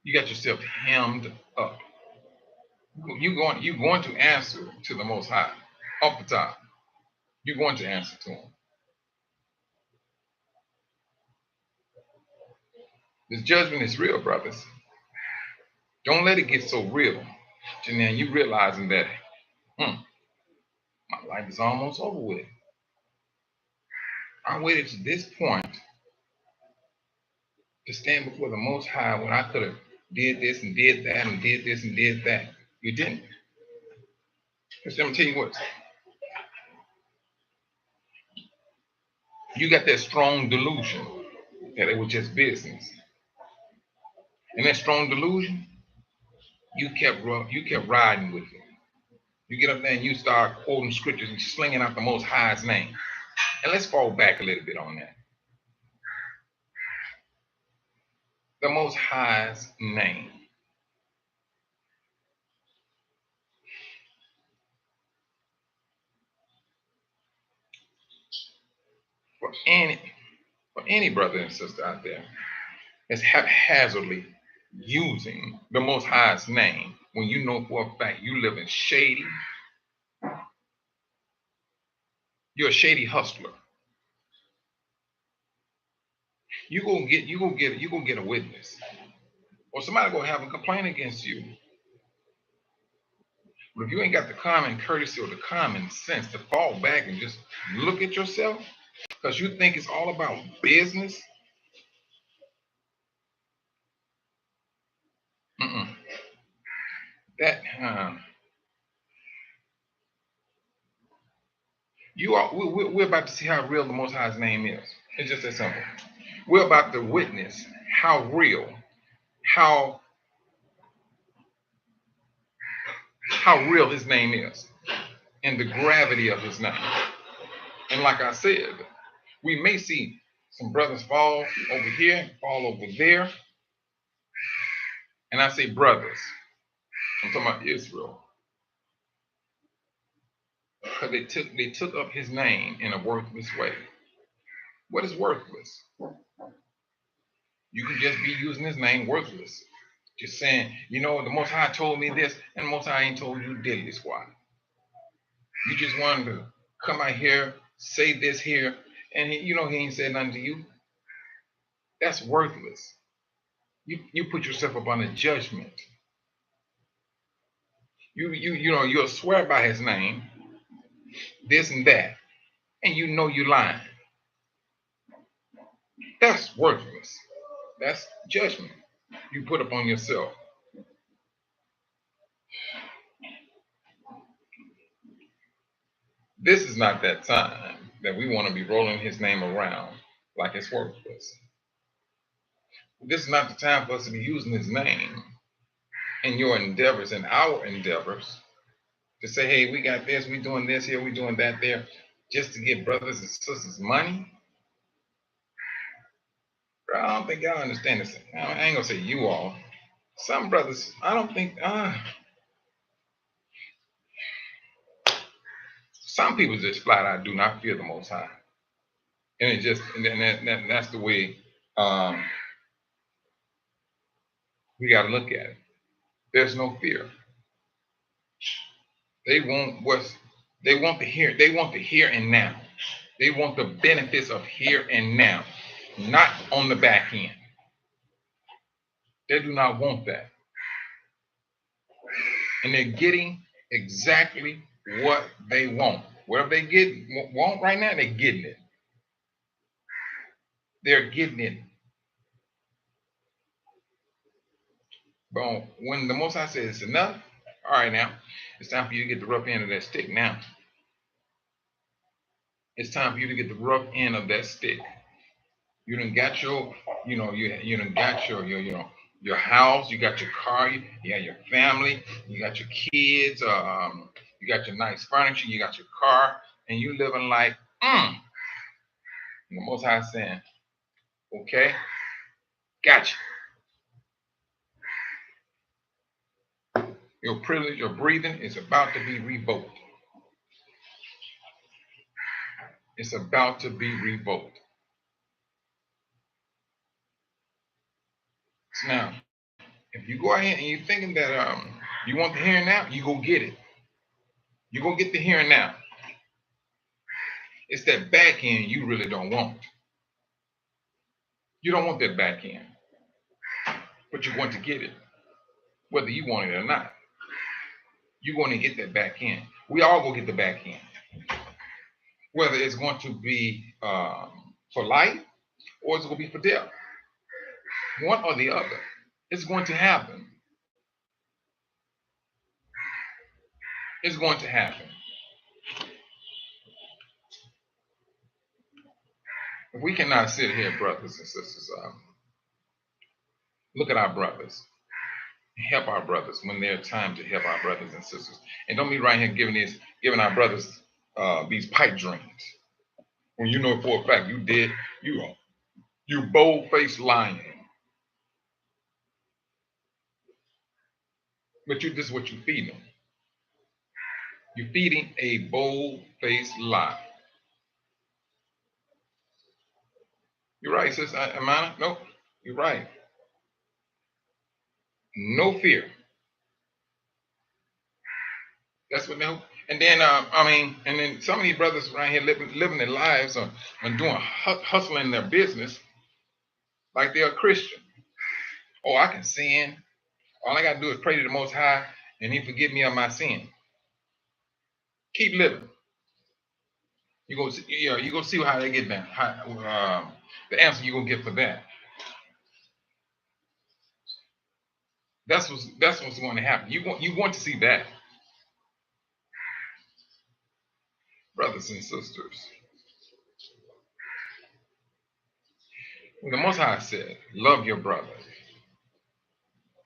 You got yourself hemmed up. You're going to answer to the Most High off the top. You're going to answer to Him. This judgment is real, brothers. Don't let it get so real. And then you realizing that, my life is almost over with. I waited to this point to stand before the Most High when I could have did this and did that and did this and did that. You didn't. Because let me tell you what. You got that strong delusion that it was just business. And that strong delusion, you kept riding with it. You get up there and you start quoting scriptures and slinging out the Most High's name. And let's fall back a little bit on that. The Most High's name. For any brother and sister out there that's haphazardly using the Most High's name when you know for a fact you live in shady, you're a shady hustler. You're gonna get a witness. Or somebody gonna have a complaint against you. But if you ain't got the common courtesy or the common sense to fall back and just look at yourself, because you think it's all about business, that we're about to see how real the Most High's name is. It's just that simple. We're about to witness how real, how real His name is, and the gravity of His name. And like I said, we may see some brothers fall over here, fall over there. And I say brothers, I'm talking about Israel. Because they took up His name in a worthless way. What is worthless? You can just be using His name worthless. Just saying, the Most High told me this, and the Most High ain't told you diddly squat. You just wanted to come out here, say this here, and He ain't said nothing to you. That's worthless. You put yourself up on a judgment. You'll swear by His name, this and that, and you're lying. That's worthless. That's judgment you put upon yourself. This is not that time that we want to be rolling His name around like it's worthless. This is not the time for us to be using His name in your endeavors and our endeavors to say, hey, we got this, we doing this here, we doing that there, just to get brothers and sisters money. Bro, I don't think y'all understand this. I ain't gonna say you all. Some brothers, I don't think, some people just flat out do not fear the Most High. And that's the way we got to look at it. There's no fear. They want the here and now. They want the benefits of here and now, not on the back end. They do not want that. And they're getting exactly what they want. Whatever they want right now, they're getting it. They're getting it. But when the Most High says it's enough, all right, now it's time for you to get the rough end of that stick. Now it's time for you to get the rough end of that stick. You done got your, you done got your house, you got your car, you got your family, you got your kids, you got your nice furniture, you got your car, and you living like, And the Most High saying, okay, gotcha. Your privilege of breathing is about to be revoked. It's about to be revoked. Now, If you go ahead and you're thinking that you want the here and now, you go get it. You're gonna get the here and now. It's that back end you really don't want. You don't want that back end, but you're going to get it, whether you want it or not. You're going to get that back end. We all go get the back end, whether it's going to be for life or it's going to be for death. One or the other. It's going to happen. It's going to happen. We cannot sit here, brothers and sisters, look at our brothers, help our brothers when there's time to help our brothers and sisters. And don't be right here giving our brothers these pipe dreams. When you know for a fact you bold-faced lying. But this is what you feed them. You're feeding a bold-faced lie. You're right, sis Amana. Nope, you're right. No fear. That's what they. And then and then some of these brothers around here living their lives and doing hustling their business like they're a Christian. Oh, I can sin. All I gotta do is pray to the Most High, and He forgive me of my sin. Keep living. You go see how they get down. The answer you're gonna get for that. That's what's going to happen. You want to see that, brothers and sisters. When the Most High said, "Love your brother,"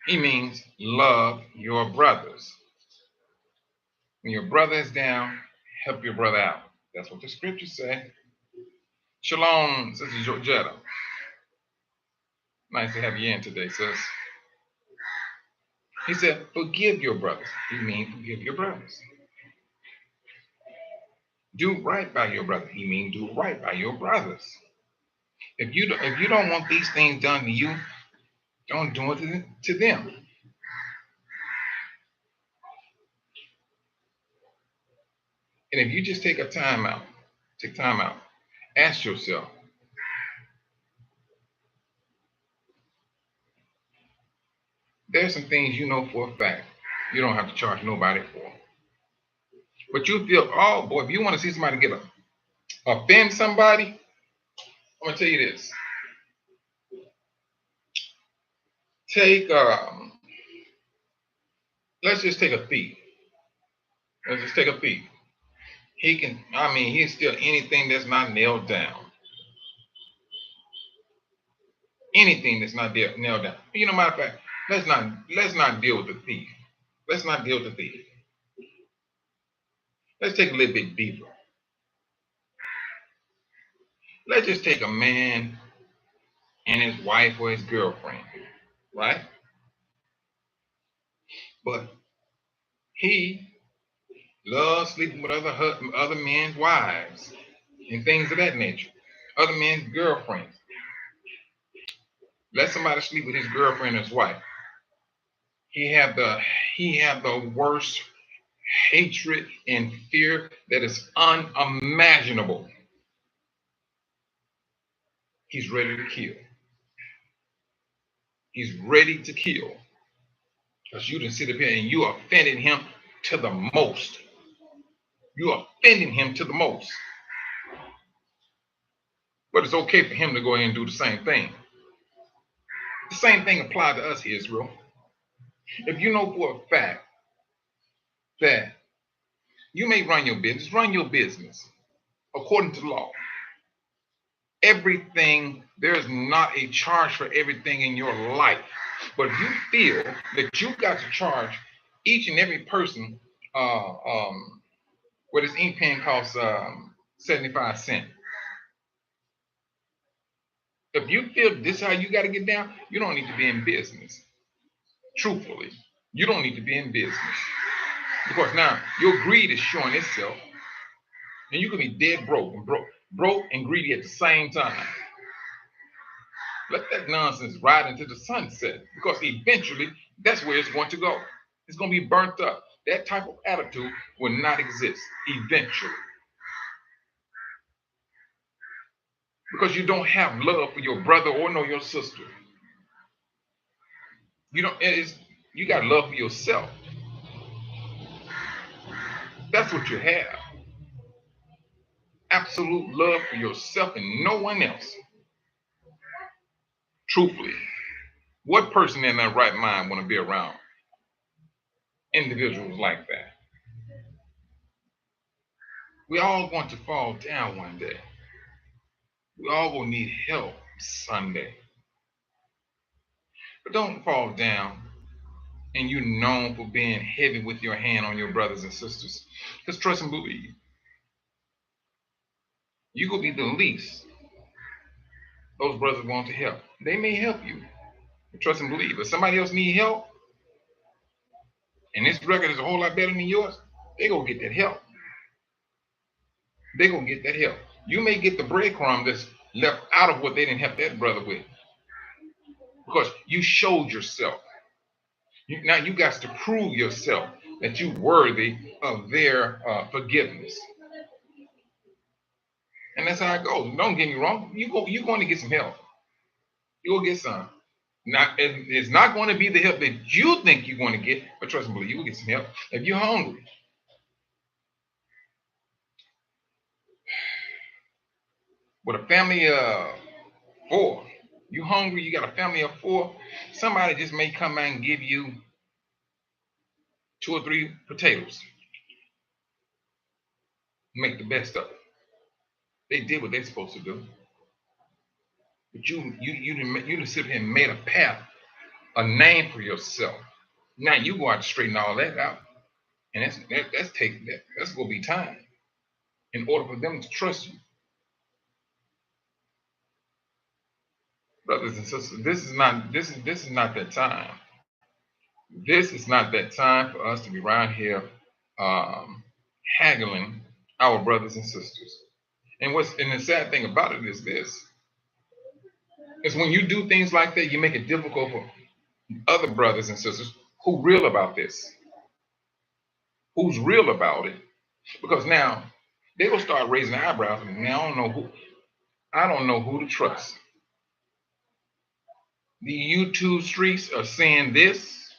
He means love your brothers. When your brother is down, help your brother out. That's what the scriptures say. Shalom, Sister Georgetta. Nice to have you in today, sis. He said, forgive your brothers. He means forgive your brothers. Do right by your brother. He means do right by your brothers. If you don't want these things done to you, don't do it to them. And if you just take time out, ask yourself, there's some things you know for a fact you don't have to charge nobody for. But you feel, oh boy, if you want to see somebody offend somebody, I'm gonna tell you this. Let's just take a thief. Let's just take a thief. He's still anything that's not nailed down. Anything that's not nailed down. You know, matter of fact, let's not deal with the thief. Let's not deal with the thief. Let's take a little bit deeper. Let's just take a man and his wife or his girlfriend, right? But he loves sleeping with other men's wives and things of that nature, other men's girlfriends. Let somebody sleep with his girlfriend or his wife. He have the worst hatred and fear that is unimaginable. He's ready to kill. He's ready to kill. Because you didn't sit up here and you offended him to the most. You offended him to the most. But it's okay for him to go ahead and do the same thing. The same thing applies to us, Israel. If you know for a fact that you may run your business according to law. Everything, there's not a charge for everything in your life. But if you feel that you've got to charge each and every person what his ink pen costs 75 cents. If you feel this is how you got to get down, you don't need to be in business. Truthfully, you don't need to be in business. Because now your greed is showing itself, and you can be dead broke and greedy at the same time. Let that nonsense ride into the sunset because eventually that's where it's going to go. It's going to be burnt up. That type of attitude will not exist eventually because you don't have love for your brother or no your sister. You don't. You got love for yourself. That's what you have. Absolute love for yourself and no one else. Truthfully, what person in their right mind want to be around individuals like that? We all going to fall down one day. We all will need help Sunday. But don't fall down and you're known for being heavy with your hand on your brothers and sisters. Because trust and believe, you could be the least those brothers want to help. They may help you. But trust and believe. If somebody else need help, and this record is a whole lot better than yours, they gonna get that help. They gonna get that help. You may get the breadcrumb that's left out of what they didn't help that brother with. Because you showed yourself. Now you got to prove yourself that you're worthy of their forgiveness. And that's how it goes. Don't get me wrong. You're going to get some help. You'll get some. It's not going to be the help that you think you're going to get, but trust me, you will get some help if you're hungry. With a family of 4, you hungry, you got a family of 4, somebody just may come out and give you 2 or 3 potatoes. Make the best of it. They did what they're supposed to do. But you didn't sit here and made a path, a name for yourself. Now you go out to straighten all that out. And that's gonna be time in order for them to trust you. Brothers and sisters, this is not that time. This is not that time for us to be around here haggling our brothers and sisters. And the sad thing about it is this. Is when you do things like that, you make it difficult for other brothers and sisters who real about this. Who's real about it. Because now they will start raising eyebrows and now I don't know who to trust. The YouTube streets are saying this,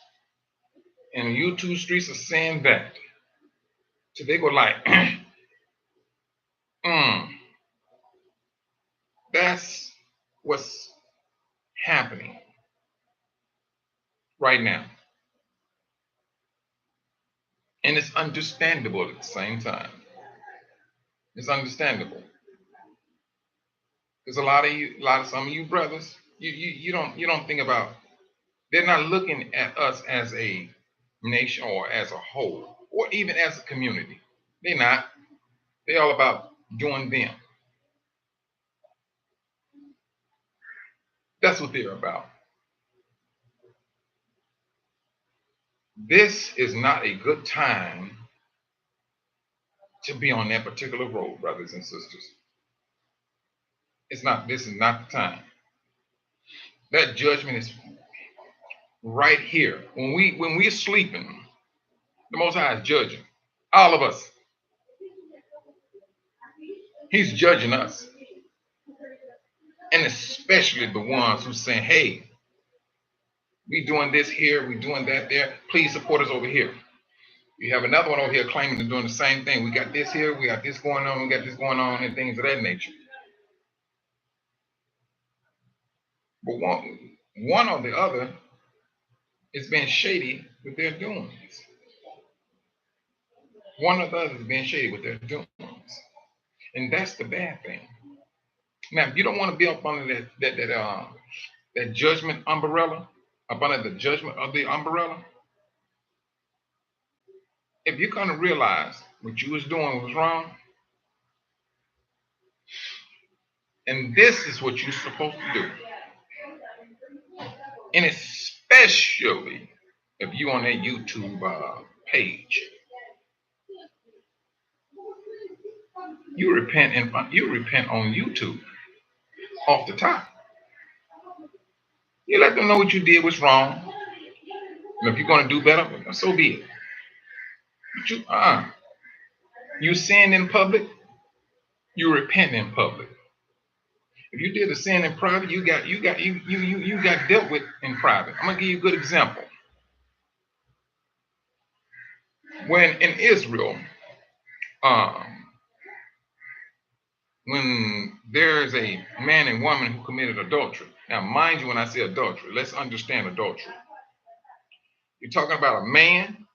and the YouTube streets are saying that. So they go like, that's what's happening right now. And it's understandable at the same time. It's understandable. Because some of you brothers, you don't think about, they're not looking at us as a nation or as a whole, or even as a community. They're not. They're all about doing them. That's what they're about. This is not a good time to be on that particular road, brothers and sisters. This is not the time. That judgment is right here. When we're sleeping, the Most High is judging all of us. He's judging us. And especially the ones who saying, hey, we doing this here, we doing that there. Please support us over here. You have another one over here claiming they're doing the same thing. We got this here, we got this going on, we got this going on, and things of that nature. But one or the other is being shady with their doings. One or the other is being shady with their doings. And that's the bad thing. Now, if you don't want to be up under that judgment umbrella, up under the judgment of the umbrella, if you're going to realize what you was doing was wrong, and this is what you're supposed to do, and especially if you're on that YouTube page, you repent on YouTube off the top. You let them know what you did was wrong. And if you're going to do better, so be it. But you sin in public, you repent in public. If you did a sin in private, you got dealt with in private. I'm gonna give you a good example. When in Israel, um, when there's a man and woman who committed adultery. Now, mind you, when I say adultery, let's understand adultery. You're talking about a man,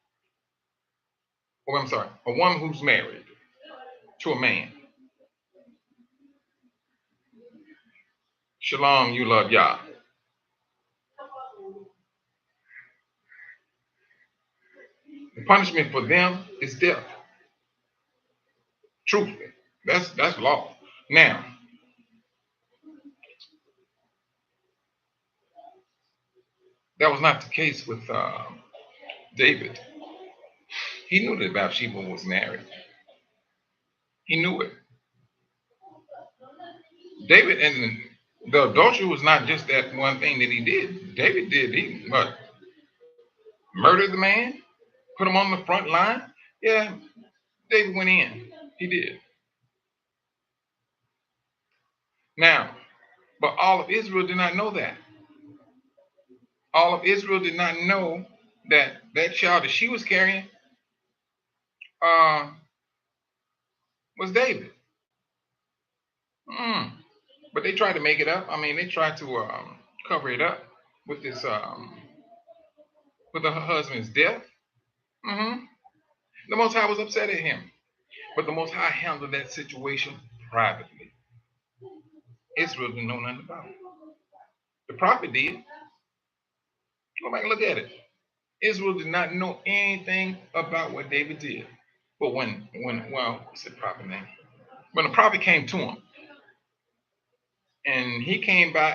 or I'm sorry, a woman who's married to a man. Shalom, you love Yah. The punishment for them is death. Truthfully, that's law. Now, that was not the case with David. He knew that Bathsheba was married. He knew it. David, and the adultery was not just that one thing that he did. David did, he murdered the man, put him on the front line. Yeah, David went in. He did. Now, but all of Israel did not know that. All of Israel did not know that that child that she was carrying uh, was David. But they tried to make it up. I mean, they tried to cover it up with this with her husband's death. The Most High was upset at him, but the Most High handled that situation privately. Israel didn't know nothing about it. The prophet did. Go back and look at it. Israel did not know anything about what David did. But what's the prophet name? When the prophet came to him, and he came by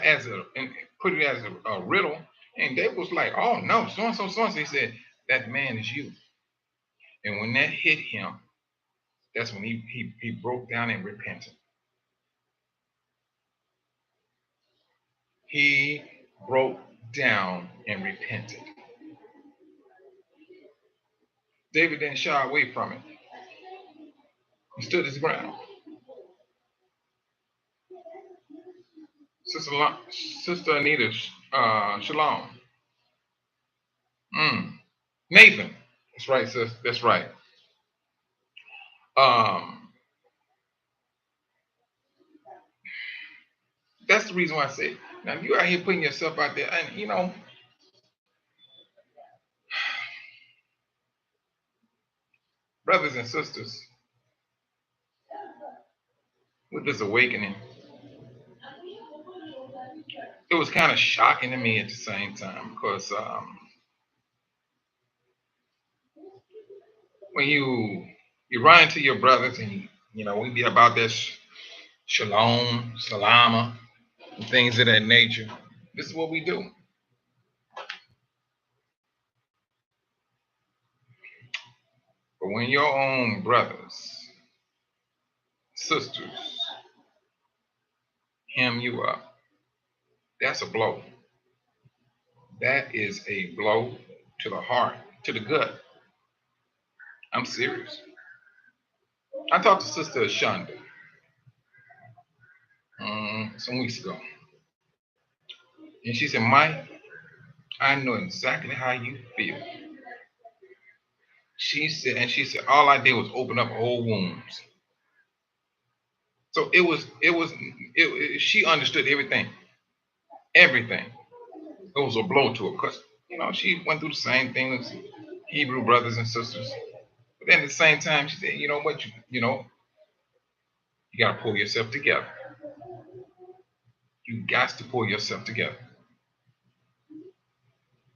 and put it as a riddle, and David was like, "Oh no, so and so, so and so." He said, "That man is you." And when that hit him, that's when he broke down and repented. He broke down and repented. David didn't shy away from it. He stood his ground. Sister Anita, Shalom. Nathan. That's right, sis. That's right. That's the reason why I say, now you out here putting yourself out there, and brothers and sisters, with this awakening, it was kind of shocking to me at the same time because when you run into your brothers and we be about that shalom, salama, and things of that nature. This is what we do. But when your own brothers, sisters hem you up, that's a blow. That is a blow to the heart, to the gut. I'm serious. I talked to Sister Shonda some weeks ago. And she said, "Mike, I know exactly how you feel." She said, all I did was open up old wounds. So she understood everything. Everything. It was a blow to her because, she went through the same thing as Hebrew brothers and sisters. But then at the same time, she said, "You know what, you got to pull yourself together. You got to pull yourself together.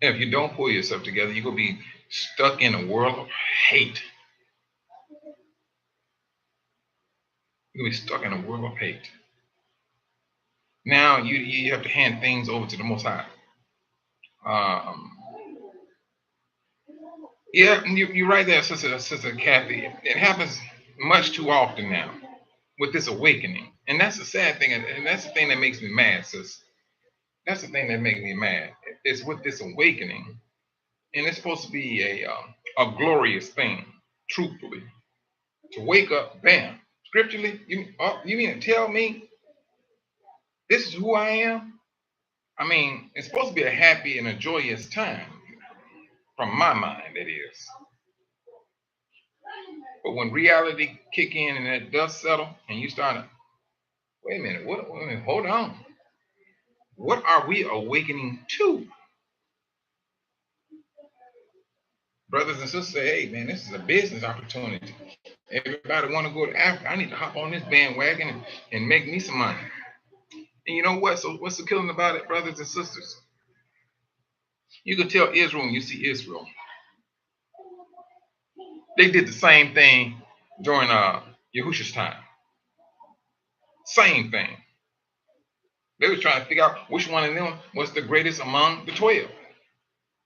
And if you don't pull yourself together, you're going to be stuck in a world of hate. You're going to be stuck in a world of hate. Now you have to hand things over to the Most High. Yeah, you're right there, Sister Kathy. It happens much too often now with this awakening. And that's the sad thing, and that's the thing that makes me mad, sis. That's the thing that makes me mad. It's with this awakening, and it's supposed to be a glorious thing, truthfully. To wake up, bam, scripturally, you mean to tell me this is who I am? I mean, it's supposed to be a happy and a joyous time, from my mind, it is. But when reality kick in and that dust settle, and you start to, wait a minute, wait a minute, hold on. What are we awakening to? Brothers and sisters say, hey man, this is a business opportunity. Everybody want to go to Africa. I need to hop on this bandwagon and make me some money. And you know what? So what's the killing about it, brothers and sisters? You can tell Israel when you see Israel. They did the same thing during Yahushua's time. Same thing. They were trying to figure out which one of them was the greatest among the 12.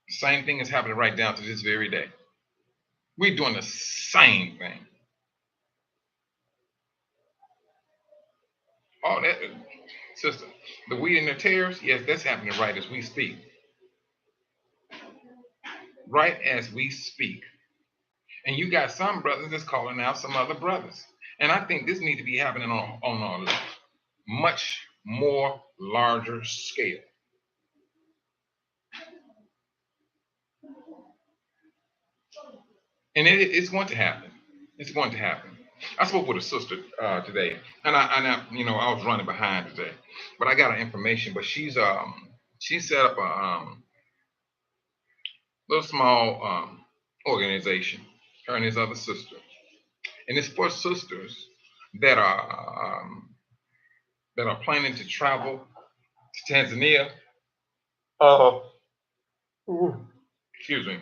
The same thing is happening right down to this very day. We're doing the same thing. All that, sister, the wheat and the tares, yes, that's happening right as we speak. Right as we speak. And you got some brothers that's calling out some other brothers. And I think this needs to be happening on a much more larger scale. And it's going to happen. It's going to happen. I spoke with a sister today, and I was running behind today, but I got her information. But she set up a little small organization, her and his other sister, and it's for sisters that are planning to travel to Tanzania. Uh, Excuse me.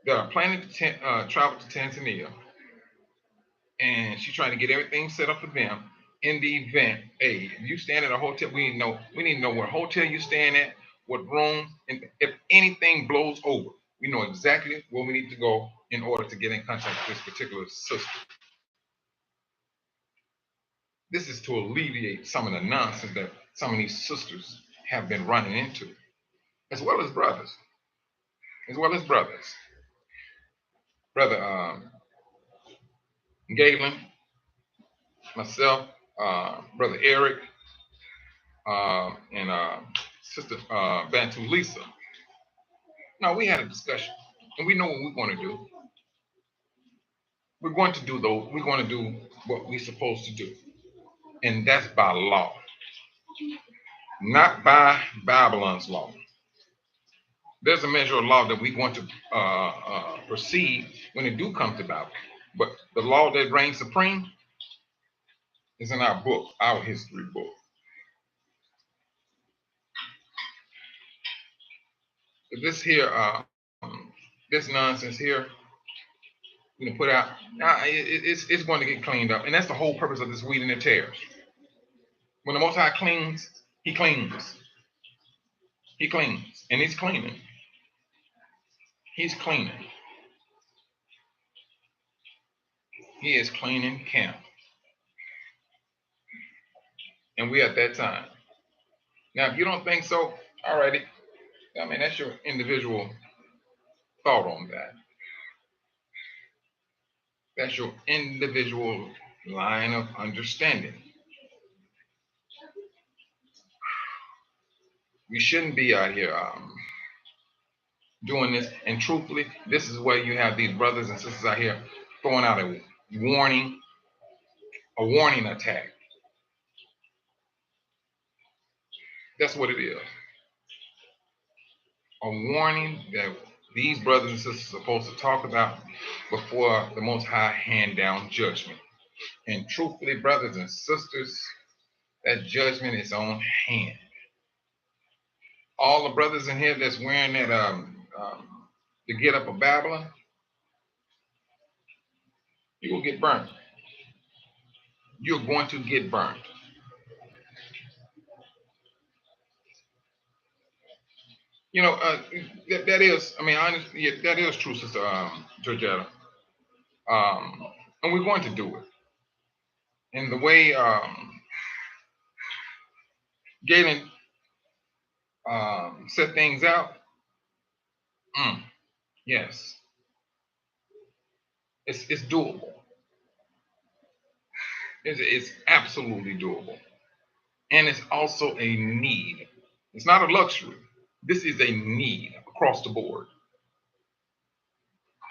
That are planning to travel to Tanzania, and she's trying to get everything set up for them. In the event, hey, you stand at a hotel, we need to know what hotel you stand at, what room, and if anything blows over, we know exactly where we need to go in order to get in contact with this particular sister. This is to alleviate some of the nonsense that some of these sisters have been running into, as well as brothers, as well as brothers. Brother Galen, myself, Brother Eric, and Sister Bantu Lisa. Now we had a discussion, and we know what we're going to do. We're going to do those. We're going to do what we're supposed to do, and that's by law, not by Babylon's law. There's a measure of law that we want to proceed when it do come to Babylon, but the law that reigns supreme is in our book, our history book. This here, this nonsense here, put out. It's going to get cleaned up, and that's the whole purpose of this wheat and the tares. When the Most High cleans, He cleans. He cleans, and He's cleaning. He's cleaning. He is cleaning camp, and we at that time. Now, if you don't think so, alrighty. I mean, that's your individual thought on that. That's your individual line of understanding. We shouldn't be out here doing this. And truthfully, this is where you have these brothers and sisters out here throwing out a warning attack. That's what it is. A warning that these brothers and sisters are supposed to talk about before the Most High hand down judgment. And truthfully, brothers and sisters, that judgment is on hand. All the brothers in here that's wearing that the get up of Babylon, you will get burned. You're going to get burned. That is, I mean, honestly, yeah, that is true, Sister Georgetta. And we're going to do it. And the way Galen set things out. Yes, it's doable. It's absolutely doable, and it's also a need. It's not a luxury. This is a need across the board.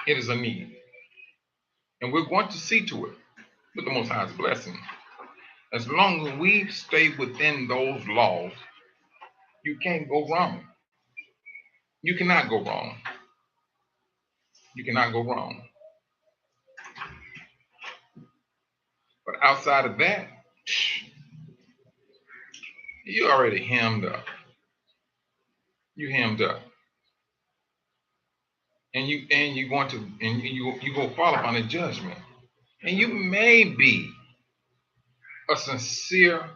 It is a need, and we're going to see to it with the Most High's blessing. As long as we stay within those laws, you can't go wrong. You cannot go wrong. You cannot go wrong. But outside of that, you already hemmed up. You hemmed up. And you're going to you go fall upon a judgment. And you may be a sincere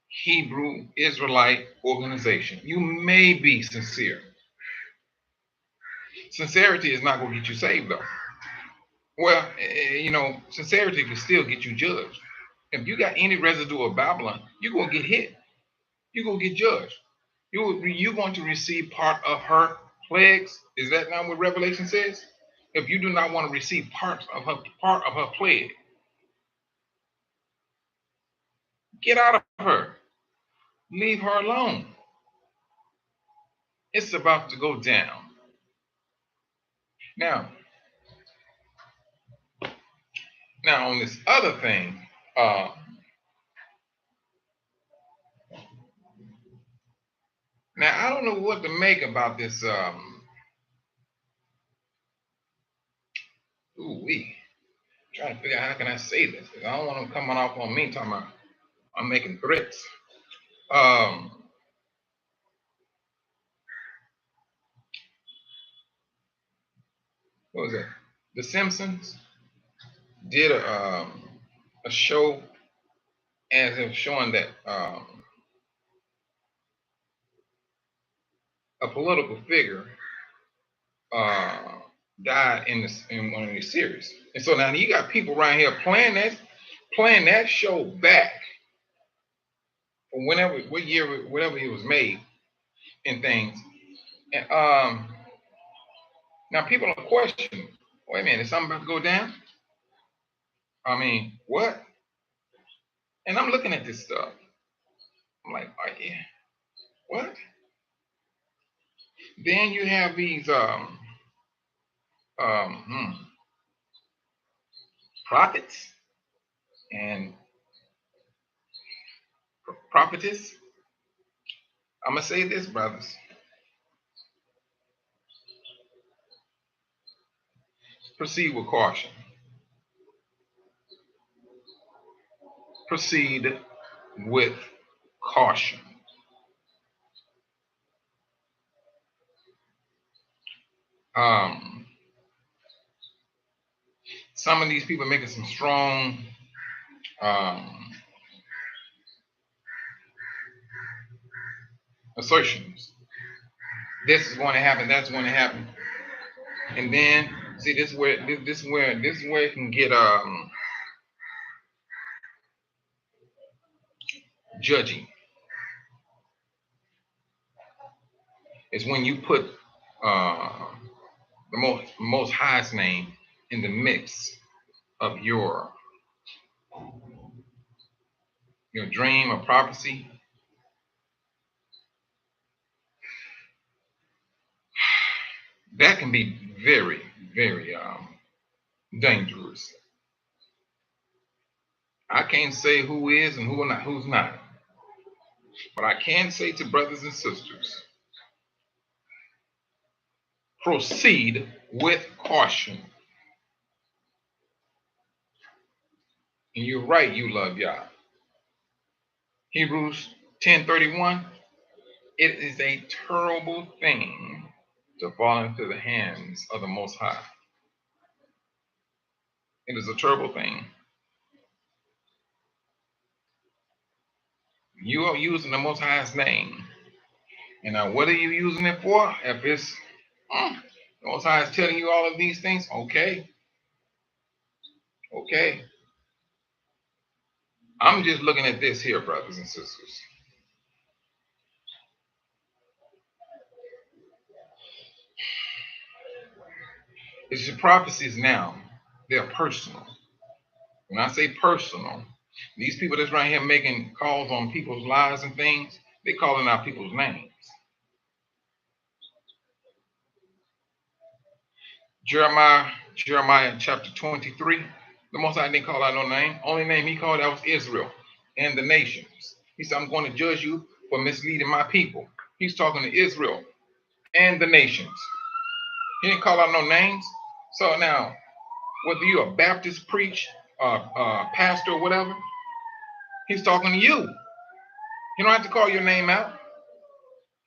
Hebrew Israelite organization. You may be sincere. Sincerity is not going to get you saved though. Well, sincerity can still get you judged. If you got any residue of Babylon, you're going to get hit. You're going to get judged. You're going to receive part of her plagues. Is that not what Revelation says? If you do not want to receive part of her plague, get out of her. Leave her alone. It's about to go down. Now on this other thing, now I don't know what to make about this. Trying to figure out how can I say this. I don't want them coming off on me talking about I'm making threats. What was that? The Simpsons did a show as if showing that a political figure died in one of these series, and so now you got people right here playing that show back from what year, whatever it was made, and things, and now people are questioning. Wait a minute, is something about to go down? I mean, what? And I'm looking at this stuff. I'm like, oh, yeah, what? Then you have these prophets and prophetess. I'm gonna say this, brothers. Proceed with caution. Proceed with caution. Some of these people are making some strong assertions. This is going to happen. That's going to happen. And then see, this is where it can get judgy. Is when you put the most highest name in the mix of your dream or prophecy. That can be very, very dangerous. I can't say who is and who's not. But I can say to brothers and sisters, proceed with caution. And you're right, you love Yah. Hebrews 10:31, it is a terrible thing to fall into the hands of the Most High. It is a terrible thing. You are using the Most High's name. And now what are you using it for? If it's the Most High is telling you all of these things, okay. Okay. I'm just looking at this here, brothers and sisters. It's your prophecies now. They're personal. When I say personal, these people that's right here making calls on people's lives and things, they calling out people's names. Jeremiah chapter 23, the Most High didn't call out no name. Only name he called out was Israel and the nations. He said, I'm going to judge you for misleading my people. He's talking to Israel and the nations. He didn't call out no names. So now, whether you're a Baptist preach, pastor, or whatever, he's talking to you. You don't have to call your name out.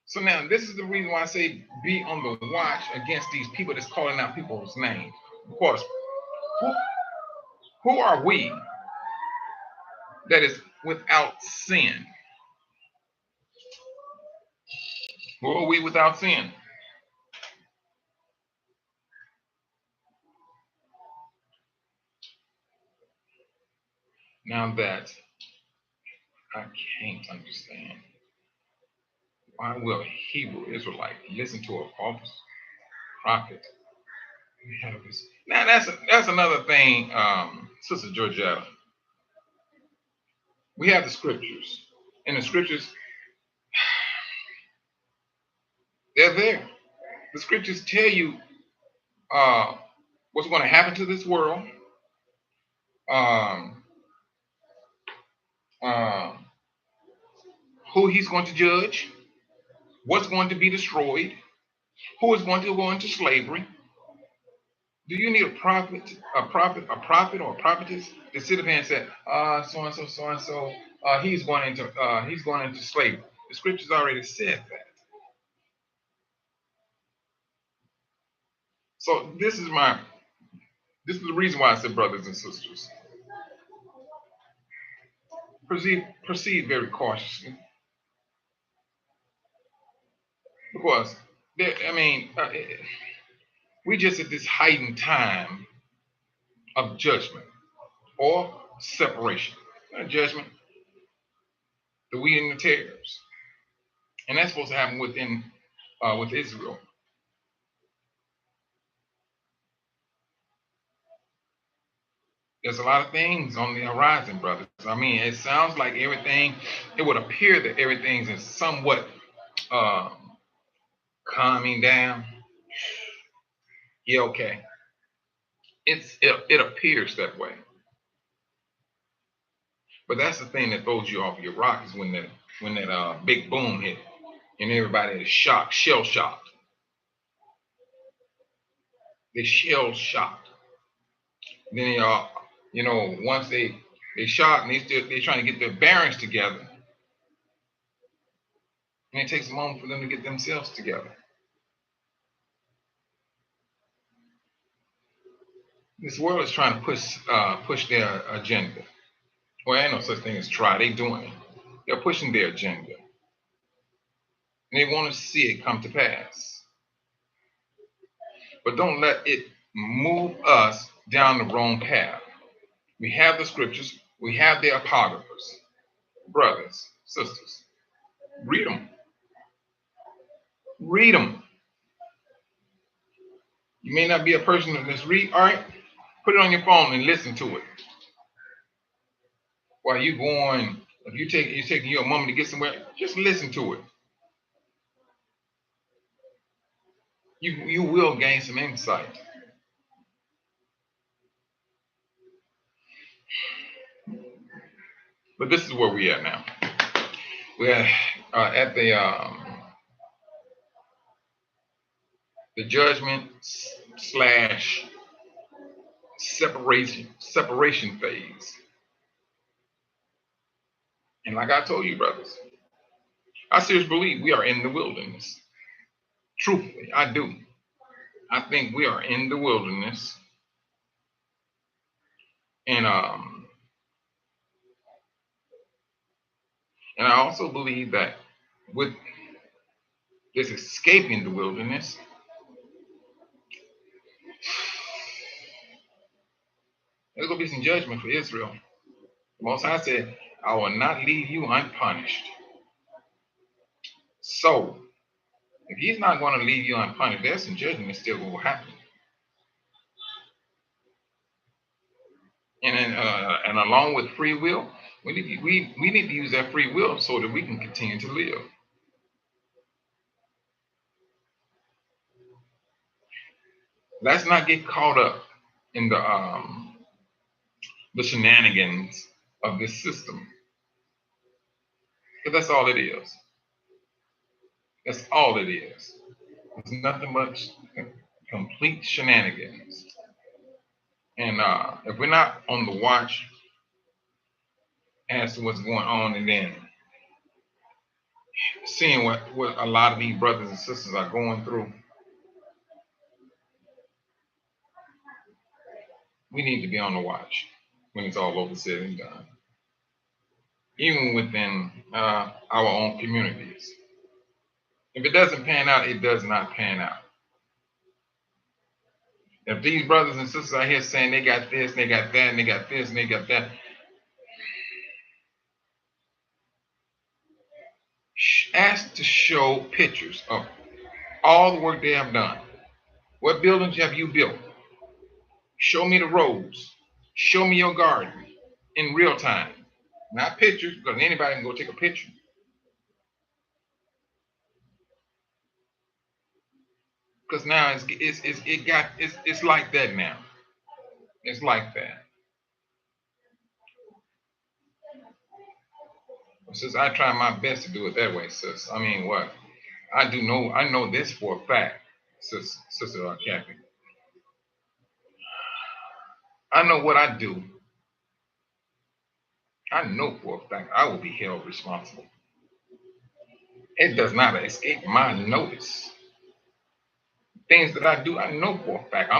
So now, this is the reason why I say be on the watch against these people that's calling out people's names. Of course, who are we that is without sin? Who are we without sin? Now that I can't understand, why will a Hebrew Israelite listen to a false prophet? We have this. Now that's another thing, Sister Georgetta. We have the scriptures, and the scriptures, they're there. The scriptures tell you what's going to happen to this world, um, uh, who he's going to judge, what's going to be destroyed, who is going to go into slavery. Do you need a prophet, or a prophetess to sit up here and say, so and so, he's going into slavery? The scriptures already said that. So this is the reason why I said, brothers and sisters, proceed very cautiously, because we just at this heightened time of judgment or separation. Judgment, the wheat and the tares, and that's supposed to happen with Israel. There's a lot of things on the horizon, brothers. I mean, it sounds like everything. It would appear that everything's in somewhat calming down. Yeah, okay. It appears that way. But that's the thing that throws you off your rock, is when that big boom hit and everybody is shocked, shell shocked. They shell shocked. Then once they shocked and they're trying to get their bearings together, and it takes a moment for them to get themselves together. This world is trying to push their agenda. Well, ain't no such thing as try. They doing it. They're pushing their agenda, and they want to see it come to pass. But don't let it move us down the wrong path. We have the scriptures. We have the apocryphas. Brothers, sisters, read them. Read them. You may not be a person that just read. All right, put it on your phone and listen to it. While you going, if you're taking your moment to get somewhere, just listen to it. You will gain some insight. But this is where we are now. We're at the judgment / separation phase. And like I told you, brothers, I seriously believe we are in the wilderness. Truthfully, I do. I think we are in the wilderness. And I also believe that with this escaping the wilderness, there's going to be some judgment for Israel. The Most High said, I will not leave you unpunished. So, if he's not going to leave you unpunished, there's some judgment still going to happen. And along with free will, we need to use that free will so that we can continue to live. Let's not get caught up in the shenanigans of this system, because that's all it is. That's all it is. It's nothing but complete shenanigans. And if we're not on the watch as to what's going on, and then seeing what a lot of these brothers and sisters are going through, we need to be on the watch when it's all over said and done. Even within our own communities. If it doesn't pan out, it does not pan out. If these brothers and sisters out here saying they got this, and they got that, and they got this, and they got that, ask to show pictures of all the work they have done. What buildings have you built? Show me the roads. Show me your garden in real time. Not pictures, because anybody can go take a picture. Because now it's like that now. It's like that. Sis, I try my best to do it that way, sis. I mean, what? I know this for a fact, Sister Kathy. I know what I do. I know for a fact I will be held responsible. It does not escape my notice. Things that I do, I know for a fact.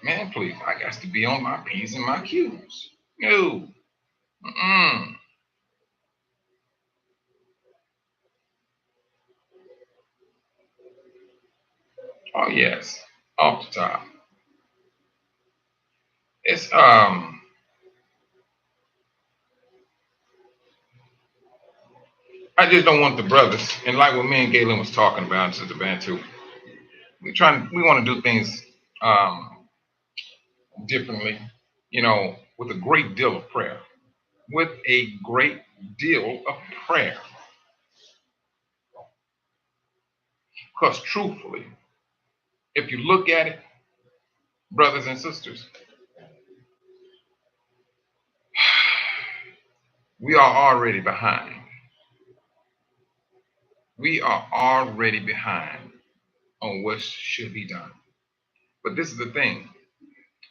Man, please, I got to be on my P's and my Q's. No. Oh yes, off the top. It's I just don't want the brothers, and like what me and Galen was talking about, Sister Bantu, we want to do things differently, with a great deal of prayer. With a great deal of prayer. Because truthfully, if you look at it, brothers and sisters, we are already behind. We are already behind on what should be done. But this is the thing.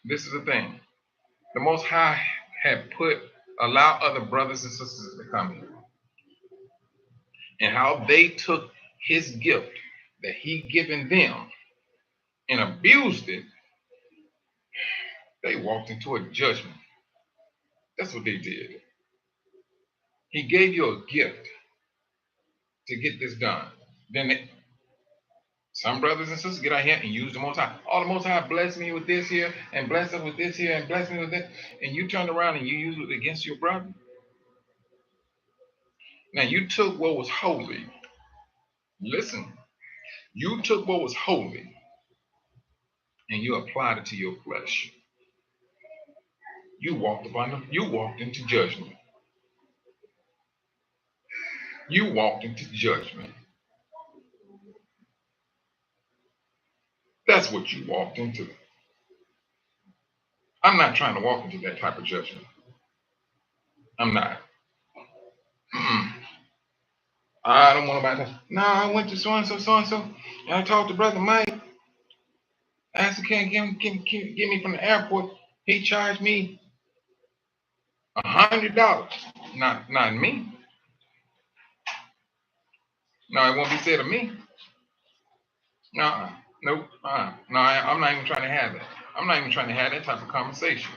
This is the thing. The Most High had allow other brothers and sisters to come here. And how they took his gift that he given them and abused it, they walked into a judgment. That's what they did. He gave you a gift to get this done. Then some brothers and sisters get out here and use the Most High. Oh, the Most High bless me with this here, and bless us with this here, and bless me with this. And you turn around and you use it against your brother. Now you took what was holy. Listen, you took what was holy and you applied it to your flesh. You walked into judgment. You walked into judgment. That's what you walked into. I'm not trying to walk into that type of judgment. I'm not. I don't want nobody to. No, I went to so and so, and I talked to Brother Mike. Asked him, can get me from the airport. He charged me $100. Not me. No, it won't be said of me. No, nope. No, I'm not even trying to have that. I'm not even trying to have that type of conversation.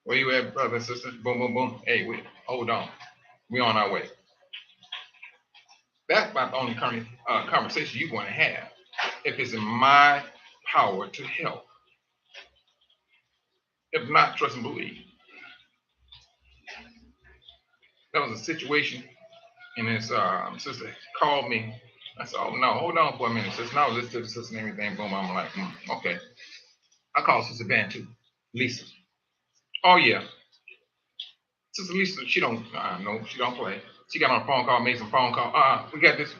Where you at, brother and sister? Boom, boom, boom. Hey, wait, hold on. We on our way. That's about the only conversation you're going to have if it's in my power to help. If not, trust and believe. That was a situation, and his sister called me. I said, oh, no, hold on for a minute, sister. Now listen to the sister and everything. Boom, I'm like, okay. I called Sister Bantu. Lisa. Oh yeah. Sister Lisa, she don't no, she don't play. She got on a phone call, made some phone call. We got this.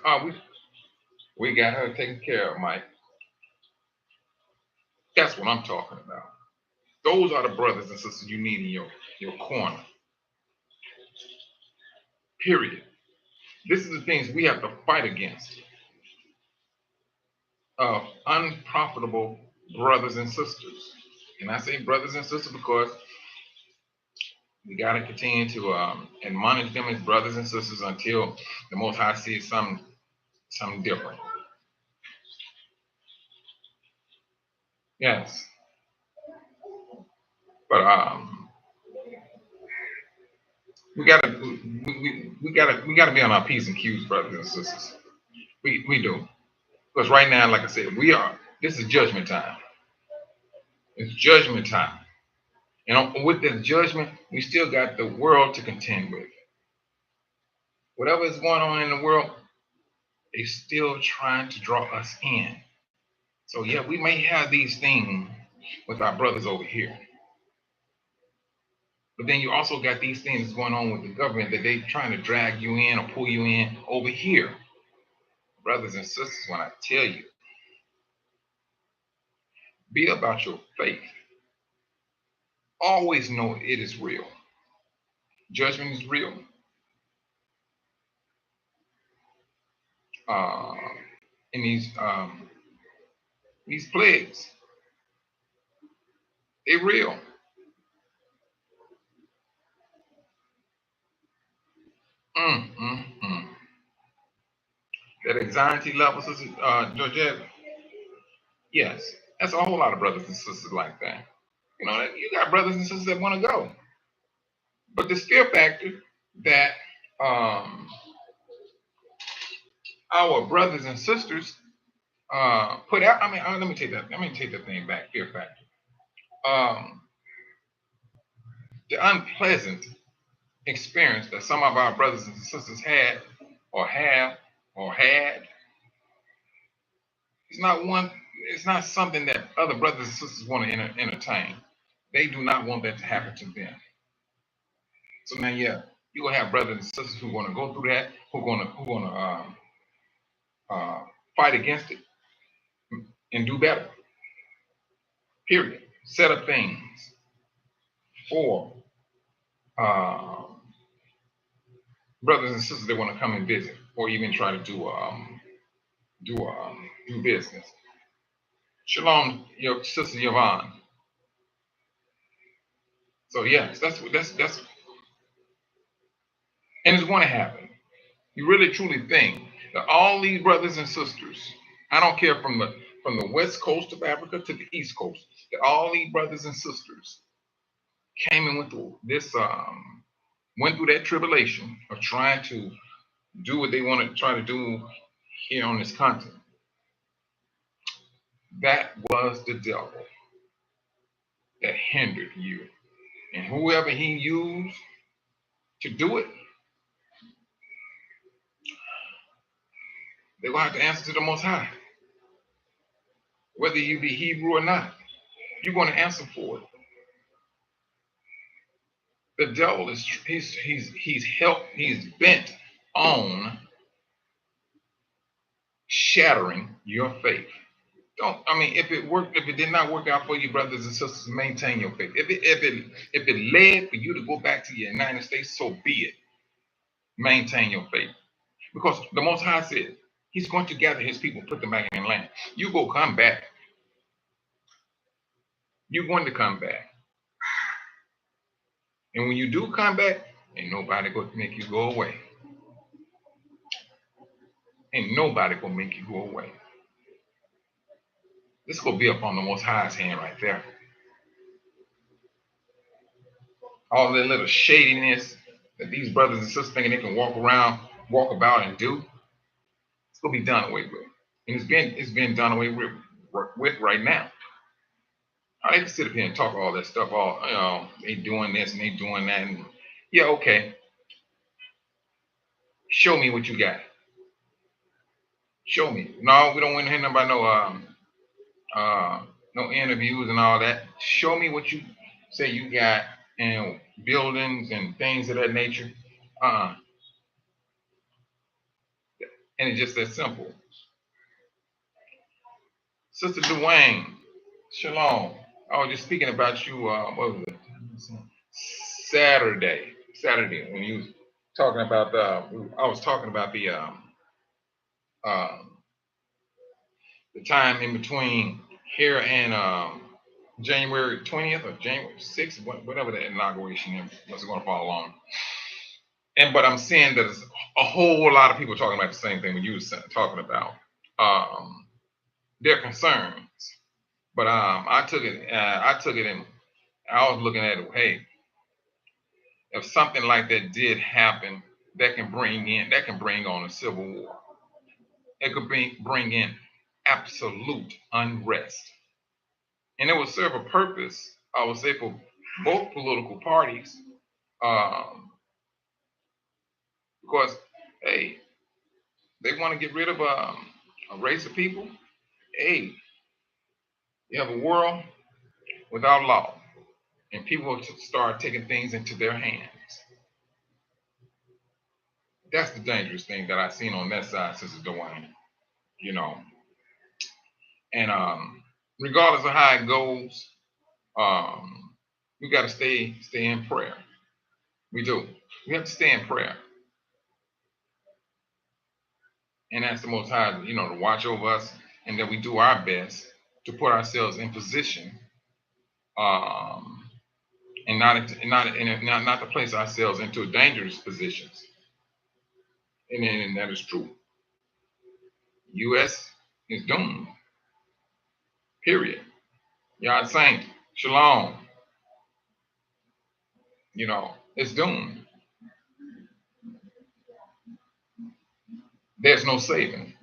We got her taken care of, Mike. That's what I'm talking about. Those are the brothers and sisters you need in your corner. Period. This is the things we have to fight against. Unprofitable brothers and sisters. And I say brothers and sisters because we got to continue to admonish them as brothers and sisters until the Most High sees something different. Yes. But we gotta be on our P's and Q's, brothers and sisters. We do. Because right now, like I said, this is judgment time. It's judgment time. And with this judgment, we still got the world to contend with. Whatever is going on in the world, they're still trying to draw us in. So yeah, we may have these things with our brothers over here. But then you also got these things going on with the government that they trying to drag you in or pull you in over here. Brothers and sisters, when I tell you, be about your faith. Always know it is real. Judgment is real. In these plagues, they're real. Mm, mm, mm. That anxiety level, Sister Georgette, yes, that's a whole lot of brothers and sisters like that. You know, you got brothers and sisters that want to go, but the fear factor that our brothers and sisters put out. I mean, let me take that. Let me take that thing back. Fear factor. Um, the unpleasant experience that some of our brothers and sisters had, or have, or had. It's not one. It's not something that other brothers and sisters want to entertain. They do not want that to happen to them. So now, yeah, you gonna have brothers and sisters who want to go through that, who gonna fight against it and do better. Period. Set up things for brothers and sisters that want to come and visit, or even try to do business. Shalom, your sister Yvonne. So yes, that's and it's going to happen. You really truly think that all these brothers and sisters, I don't care from the west coast of Africa to the east coast, that all these brothers and sisters came and went through this went through that tribulation of trying to do what they want to try to do here on this continent. That was the devil that hindered you. And whoever he used to do it, they're going to have to answer to the Most High. Whether you be Hebrew or not, you're going to answer for it. The devil is he's bent on shattering your faith. If it did not work out for you, brothers and sisters, maintain your faith. If it led for you to go back to the United States, so be it. Maintain your faith. Because the Most High said he's going to gather his people, put them back in the land. You go come back. You're going to come back. And when you do come back, ain't nobody going to make you go away. Ain't nobody going to make you go away. This going to be up on the Most High's hand right there. All that little shadiness that these brothers and sisters thinking they can walk about and do, it's going to be done away with. And it's been done away with right now. I can sit up here and talk all that stuff, they doing this and they doing that. And yeah, okay. Show me what you got. Show me. No, we don't want to hear nothing about no interviews and all that. Show me what you say you got buildings and things of that nature. Uh-uh. And it's just that simple. Sister Dwayne, shalom. I was just speaking about you. What was it? Saturday when you was talking about I was talking about um, the time in between here and January 20th or January 6th, whatever the inauguration was going to fall along. But I'm seeing that there's a whole lot of people talking about the same thing when you were talking about their concerns. But I took it. And I was looking at it. Hey, if something like that did happen, that can bring on a civil war. It could bring in absolute unrest, and it would serve a purpose. I would say for both political parties, um, because hey, they want to get rid of a race of people. Hey, you have a world without law, and people will start taking things into their hands. That's the dangerous thing that I've seen on that side, Sister Dwayne. You know, and regardless of how it goes, um, we got to stay in prayer. We do. We have to stay in prayer and ask the Most High, to watch over us, and that we do our best to put ourselves in position, um, and not to place ourselves into dangerous positions. And that is true. U.S. is doomed. Period. Yah Saint, Shalom. It's doomed. There's no saving.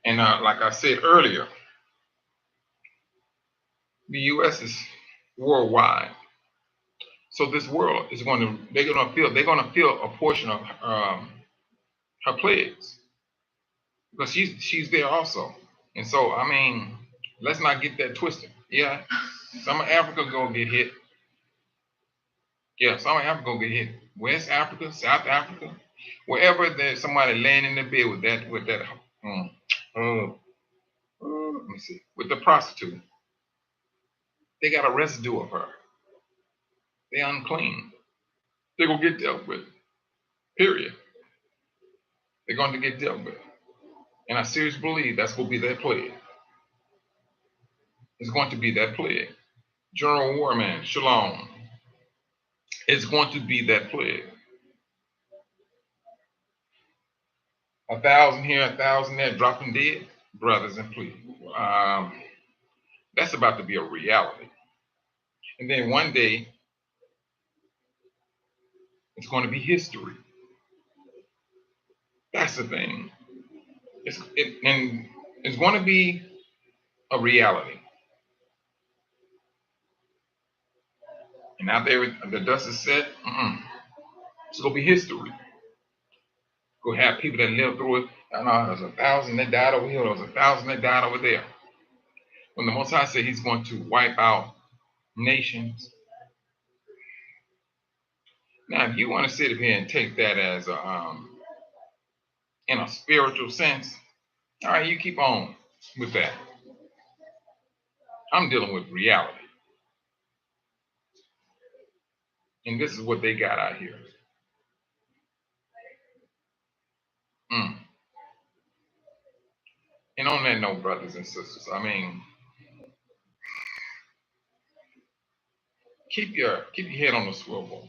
And like I said earlier, the U.S. is worldwide. So this world is they're going to feel a portion of her plagues because she's there also. And so I mean, let's not get that twisted. Yeah, some of Africa gonna get hit. Yeah, some of Africa gonna get hit. West Africa, South Africa, wherever there's somebody laying in the bed with that let me see, with the prostitute, they got a residue of her. They unclean. They're gonna get dealt with. Period. They're going to get dealt with. And I seriously believe that's going to be that plague. It's going to be that plague. General Warman, Shalom. It's going to be that plague. 1,000 here, 1,000 there, dropping dead, brothers and please. That's about to be a reality. And then one day, it's going to be history. That's the thing. And it's going to be a reality. And after the dust is set, it's going to be history. Go have people that live through it. I know there's 1,000 that died over here. There's 1,000 that died over there. When the Most High said He's going to wipe out nations. Now, if you want to sit here and take that as in a spiritual sense, all right, you keep on with that. I'm dealing with reality, and this is what they got out here. And on that note, brothers and sisters, I mean, keep your head on the swivel.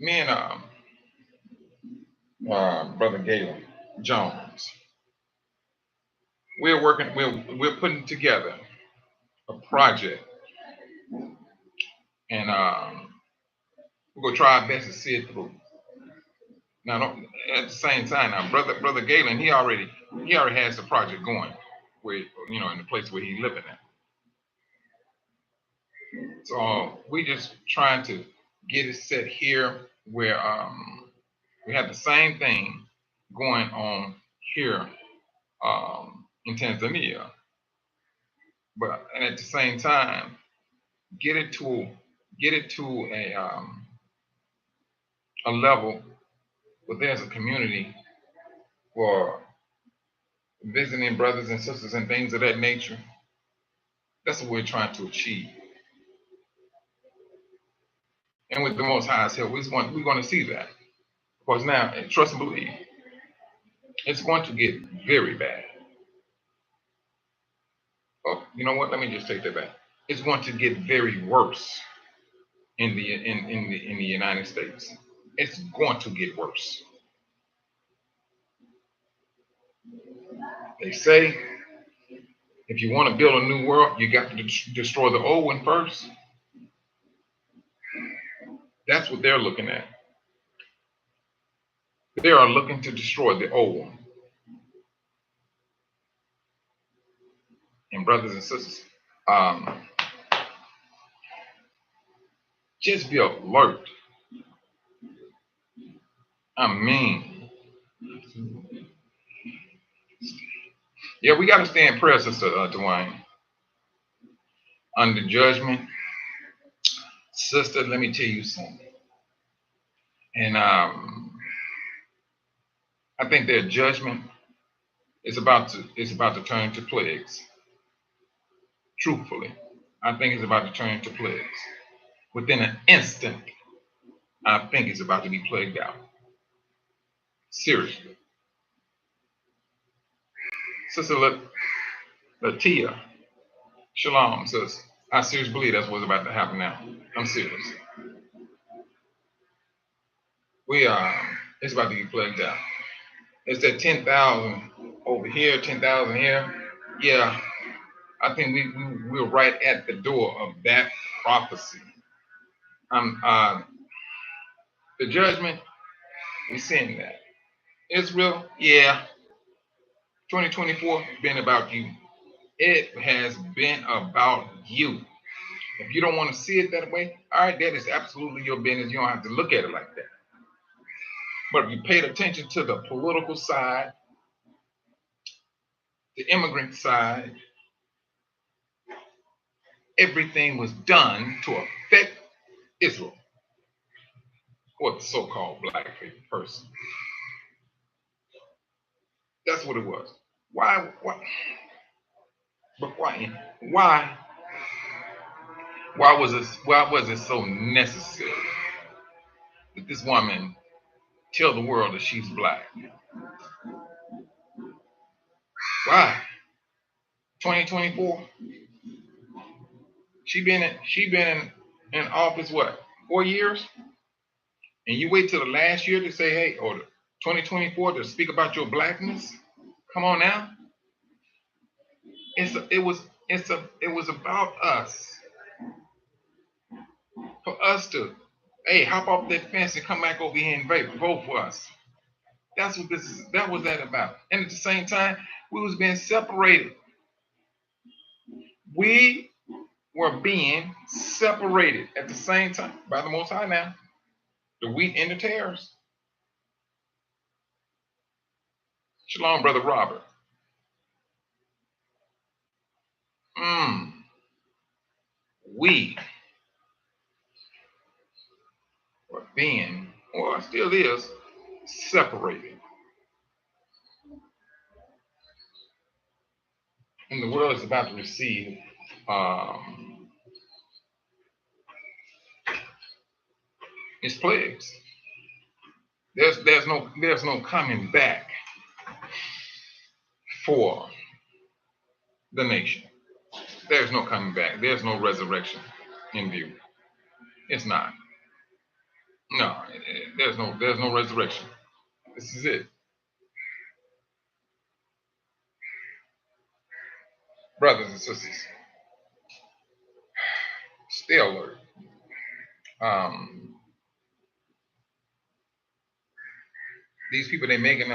Me and Brother Galen Jones, we're putting together a project, and we're gonna try our best to see it through. Now, at the same time, now Brother Galen, he already has the project going, where in the place where he's living at. So we just trying to get it set here where we have the same thing going on here in Tanzania. But and at the same time, get it to a level where there's a community for visiting brothers and sisters and things of that nature. That's what we're trying to achieve. And with the Most High's help, we're going to see that. Because now, trust and believe, it's going to get very bad. Oh, you know what? Let me just take that back. It's going to get very worse in the United States. It's going to get worse. They say if you want to build a new world, you got to destroy the old one first. That's what they're looking at. They are looking to destroy the old one. And brothers and sisters, just be alert. I mean, yeah, we got to stay in prayer, Sister Dwayne. Under judgment, sister, let me tell you something. And I think their judgment is about to turn into plagues. Truthfully, I think it's about to turn into plagues. Within an instant, I think it's about to be plagued out. Seriously. Sister Latia, shalom, sis. I seriously believe that's what's about to happen now. I'm serious. It's about to get plagued out. It's that 10,000 over here, 10,000 here. Yeah, I think we're right at the door of that prophecy. The judgment, we're seeing that. Israel, yeah, 2024 been about you. It has been about you. If you don't want to see it that way, all right, that is absolutely your business. You don't have to look at it like that. But if you paid attention to the political side, the immigrant side, everything was done to affect Israel, or the so-called black person. That's what it was. Why? But why? Why was it so necessary that this woman tell the world that she's black? Why? 2024. She been in office what? 4 years? And you wait till the last year to say, hey, or 2024 to speak about your blackness? Come on now. It was about us. For us to, hey, hop off that fence and come back over here and vote for us. That was that about. And at the same time, we was being separated. We were being separated at the same time by the Most High now. The wheat and the tares. Shalom, Brother Robert. We were being, or still is, separated. And the world is about to receive its plagues. There's no coming back for the nation. There's no coming back. There's no resurrection in view. It's not. No, there's no resurrection. This is it. Brothers and sisters, stay alert. These people they're making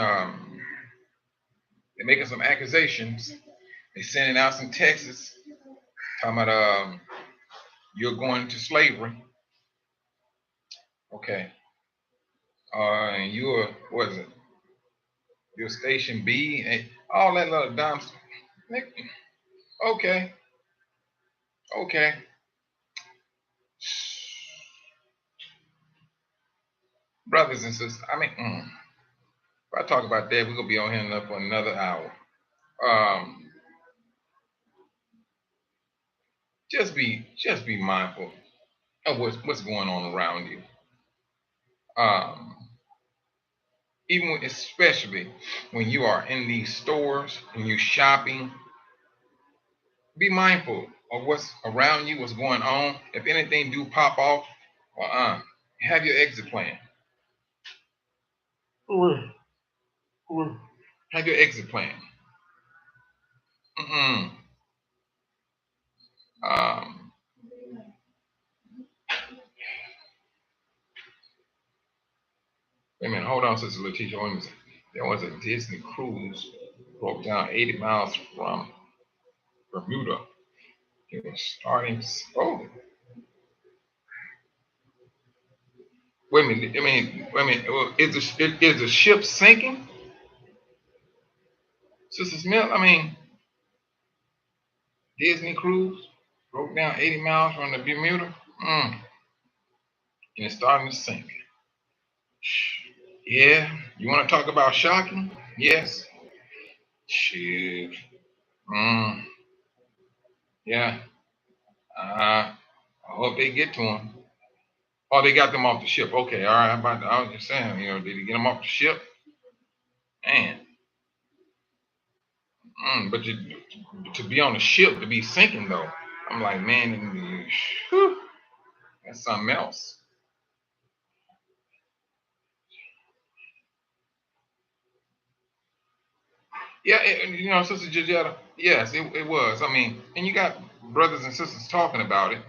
some accusations. They're sending out some texts talking about you're going to slavery. Okay. And you're, what is it? your station B, and all that little dumb stuff. Okay, okay. Brothers and sisters, I mean, if I talk about that, we're gonna be on here enough for another hour. Um, just be mindful of what's going on around you. Um, especially when you are in these stores and you shopping, be mindful of what's around you, what's going on. If anything do pop off, have your exit plan. Have your exit plan. Mm-mm. Um, Wait a minute, hold on, Sister Letitia. There was a Disney cruise broke down 80 miles from Bermuda. It was starting. Oh, wait a minute. Wait a minute. Is the ship sinking, Sister Smith? Disney cruise broke down 80 miles from the Bermuda, and it's starting to sink. Yeah, you want to talk about shocking? Yes. Shit. Mm, yeah. I hope they get to him. Oh, they got them off the ship. Okay, all right. I was just saying, did he get them off the ship? Man, but to be on a ship, to be sinking though, I'm like, man, whew, that's something else. Yeah, Sister Georgetta, yes, it was. And you got brothers and sisters talking about it,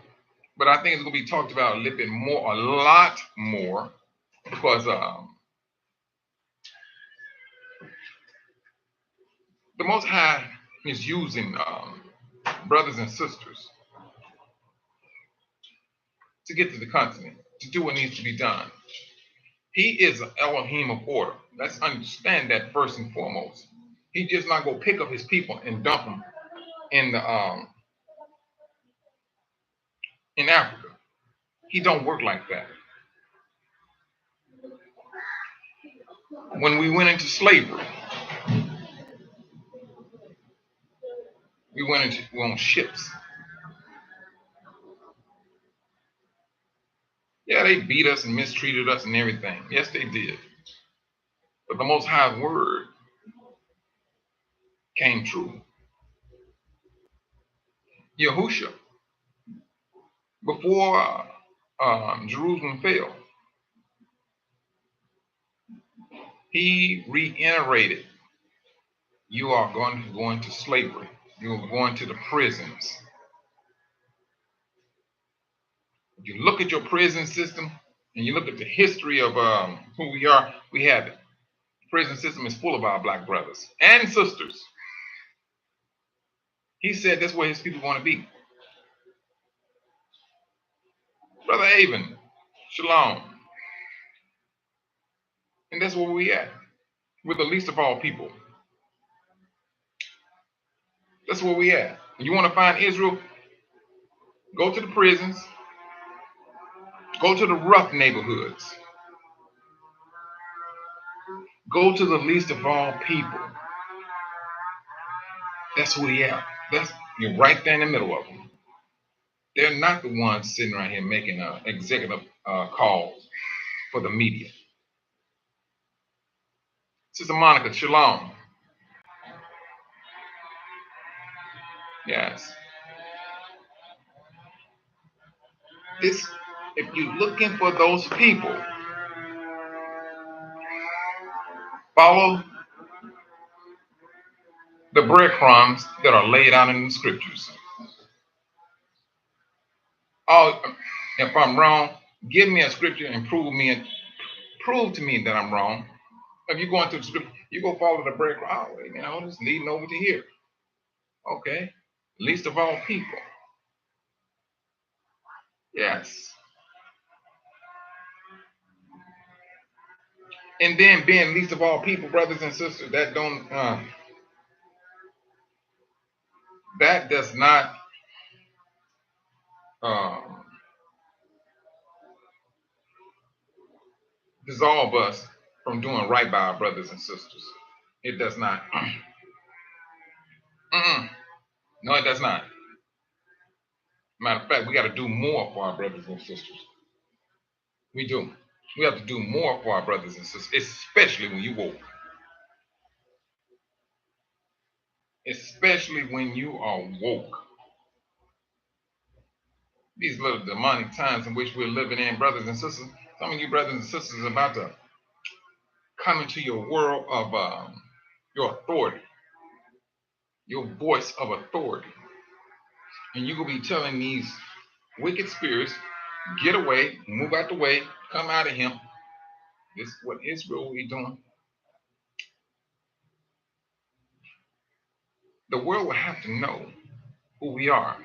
but I think it's going to be talked about a little bit more, a lot more, because the Most High is using brothers and sisters to get to the continent, to do what needs to be done. He is an Elohim of order. Let's understand that first and foremost. He just not go pick up his people and dump them in the in Africa. He don't work like that. When we went into slavery, we on ships. Yeah, they beat us and mistreated us and everything. Yes, they did. But the Most High word came true. Yahusha, before Jerusalem fell, he reiterated, you are going to go into slavery. You are going to the prisons. If you look at your prison system and you look at the history of who we are, we have it. The prison system is full of our black brothers and sisters. He said that's where his people want to be. Brother Avon, Shalom. And that's where we at. We're the least of all people. That's where we at. You want to find Israel? Go to the prisons. Go to the rough neighborhoods. Go to the least of all people. That's who we are. You're right there in the middle of them. They're not the ones sitting right here making executive calls for the media. Sister Monica, Shalom. Yes. If you're looking for those people, follow the breadcrumbs that are laid out in the scriptures. Oh, if I'm wrong, give me a scripture and prove to me that I'm wrong. If you're going through the scripture, you go follow the breadcrumb. Oh, wait, it's leading over to here. Okay. Least of all people. Yes. And then being least of all people, brothers and sisters, that don't that does not um, dissolve us from doing right by our brothers and sisters. It does not. No, it does not. Matter of fact, we got to do more for our brothers and sisters. We do. We have to do more for our brothers and sisters, especially when you woke. Especially when you are woke. These little demonic times in which we're living in, brothers and sisters. Some of you brothers and sisters are about to come into your world of your authority, your voice of authority. And you're going to be telling these wicked spirits, get away, move out the way, come out of him. This is what Israel will be doing. The world will have to know who we are.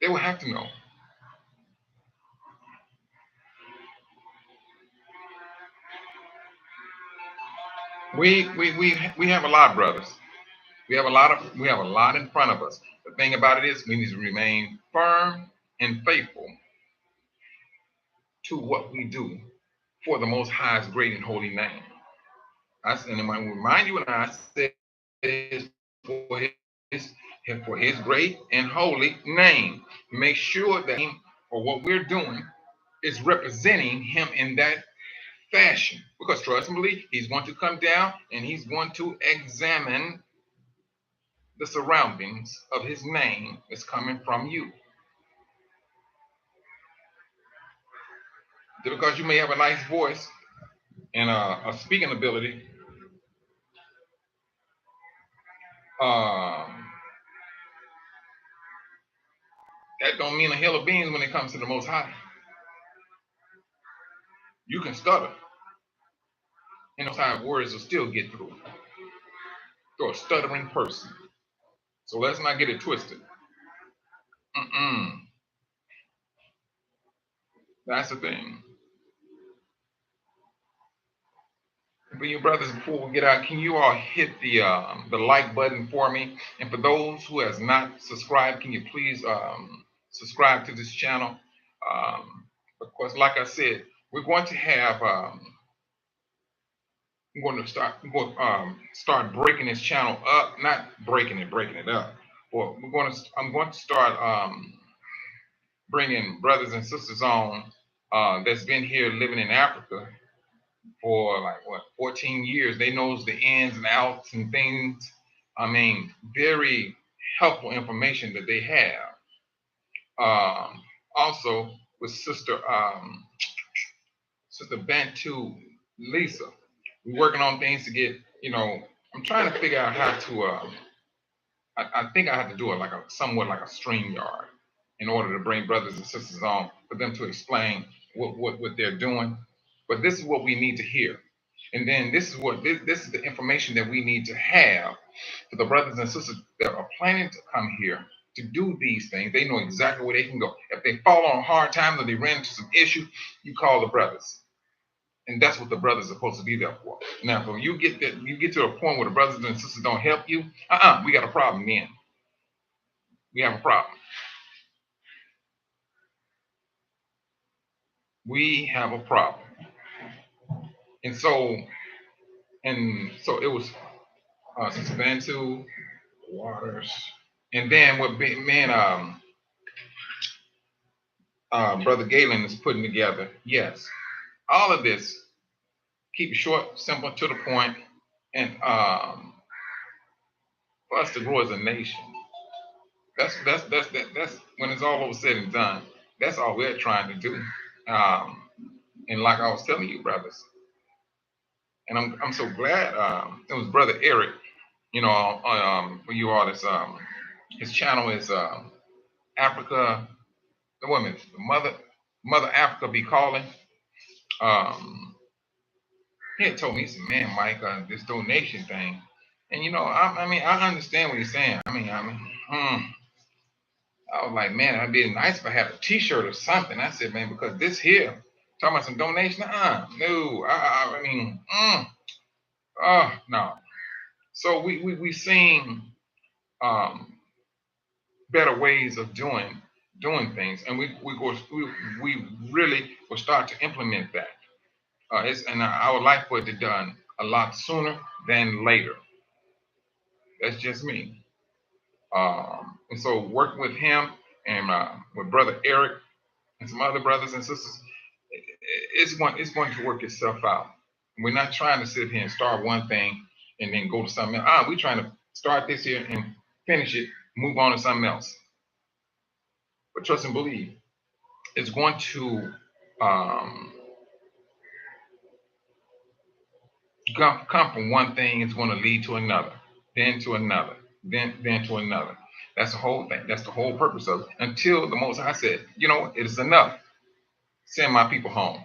They will have to know. We have a lot, brothers. We have a lot in front of us. The thing about it is we need to remain firm and faithful to what we do for the Most High's great and holy name. I remind you when I say for his great and holy name. Make sure that for what we're doing is representing him in that fashion. Because trust and believe, he's going to come down and he's going to examine the surroundings of his name that's coming from you. Just because you may have a nice voice and a speaking ability, that don't mean a hill of beans when it comes to the Most High. You can stutter, and those high words will still get through to a stuttering person. So let's not get it twisted. That's the thing. For you brothers, before we get out, can you all hit the like button for me? And for those who has not subscribed, can you please subscribe to this channel? Of course, like I said, we're going to have I'm going to start breaking this channel up, not breaking it up. Well, I'm going to start bringing brothers and sisters on that's been here living in Africa for like 14 years. They knows the ins and outs and things. I mean, very helpful information that they have. Also with Sister Bantu Lisa, we're working on things to get, I'm trying to figure out how to I think I have to do it like somewhat like a StreamYard in order to bring brothers and sisters on for them to explain what they're doing. But this is what we need to hear. And then this is the information that we need to have for the brothers and sisters that are planning to come here to do these things. They know exactly where they can go. If they fall on hard times or they ran into some issue, you call the brothers. And that's what the brothers are supposed to be there for. Now, if you get to a point where the brothers and sisters don't help you, we got a problem then. We have a problem. We have a problem. And so it was Sister Bantu, Waters, and then what me and Brother Galen is putting together. Yes, all of this, keep it short, simple, to the point, and for us to grow as a nation. That's when it's all over said and done. That's all we're trying to do. And like I was telling you, brothers, and I'm so glad it was Brother Eric. For you all, this his channel is Africa. The woman, Mother Africa be calling. He had told me, he said, "Man, Mike, this donation thing," and I understand what he's saying. I was like, man, it'd be nice if I had a T-shirt or something. I said, man, because this here, talking about some donation, no, I mean, oh no. So we seen better ways of doing things, and we really will start to implement that. And I would like for it to be done a lot sooner than later. That's just me. And so working with him and with Brother Eric and some other brothers and sisters, it's going to work itself out. We're not trying to sit here and start one thing and then go to something else. We're trying to start this here and finish it, move on to something else. But trust and believe, it's going to come from one thing, it's going to lead to another, then to another, then to another. That's the whole thing. That's the whole purpose of it. Until the Most High said, you know, it is enough. Send my people home.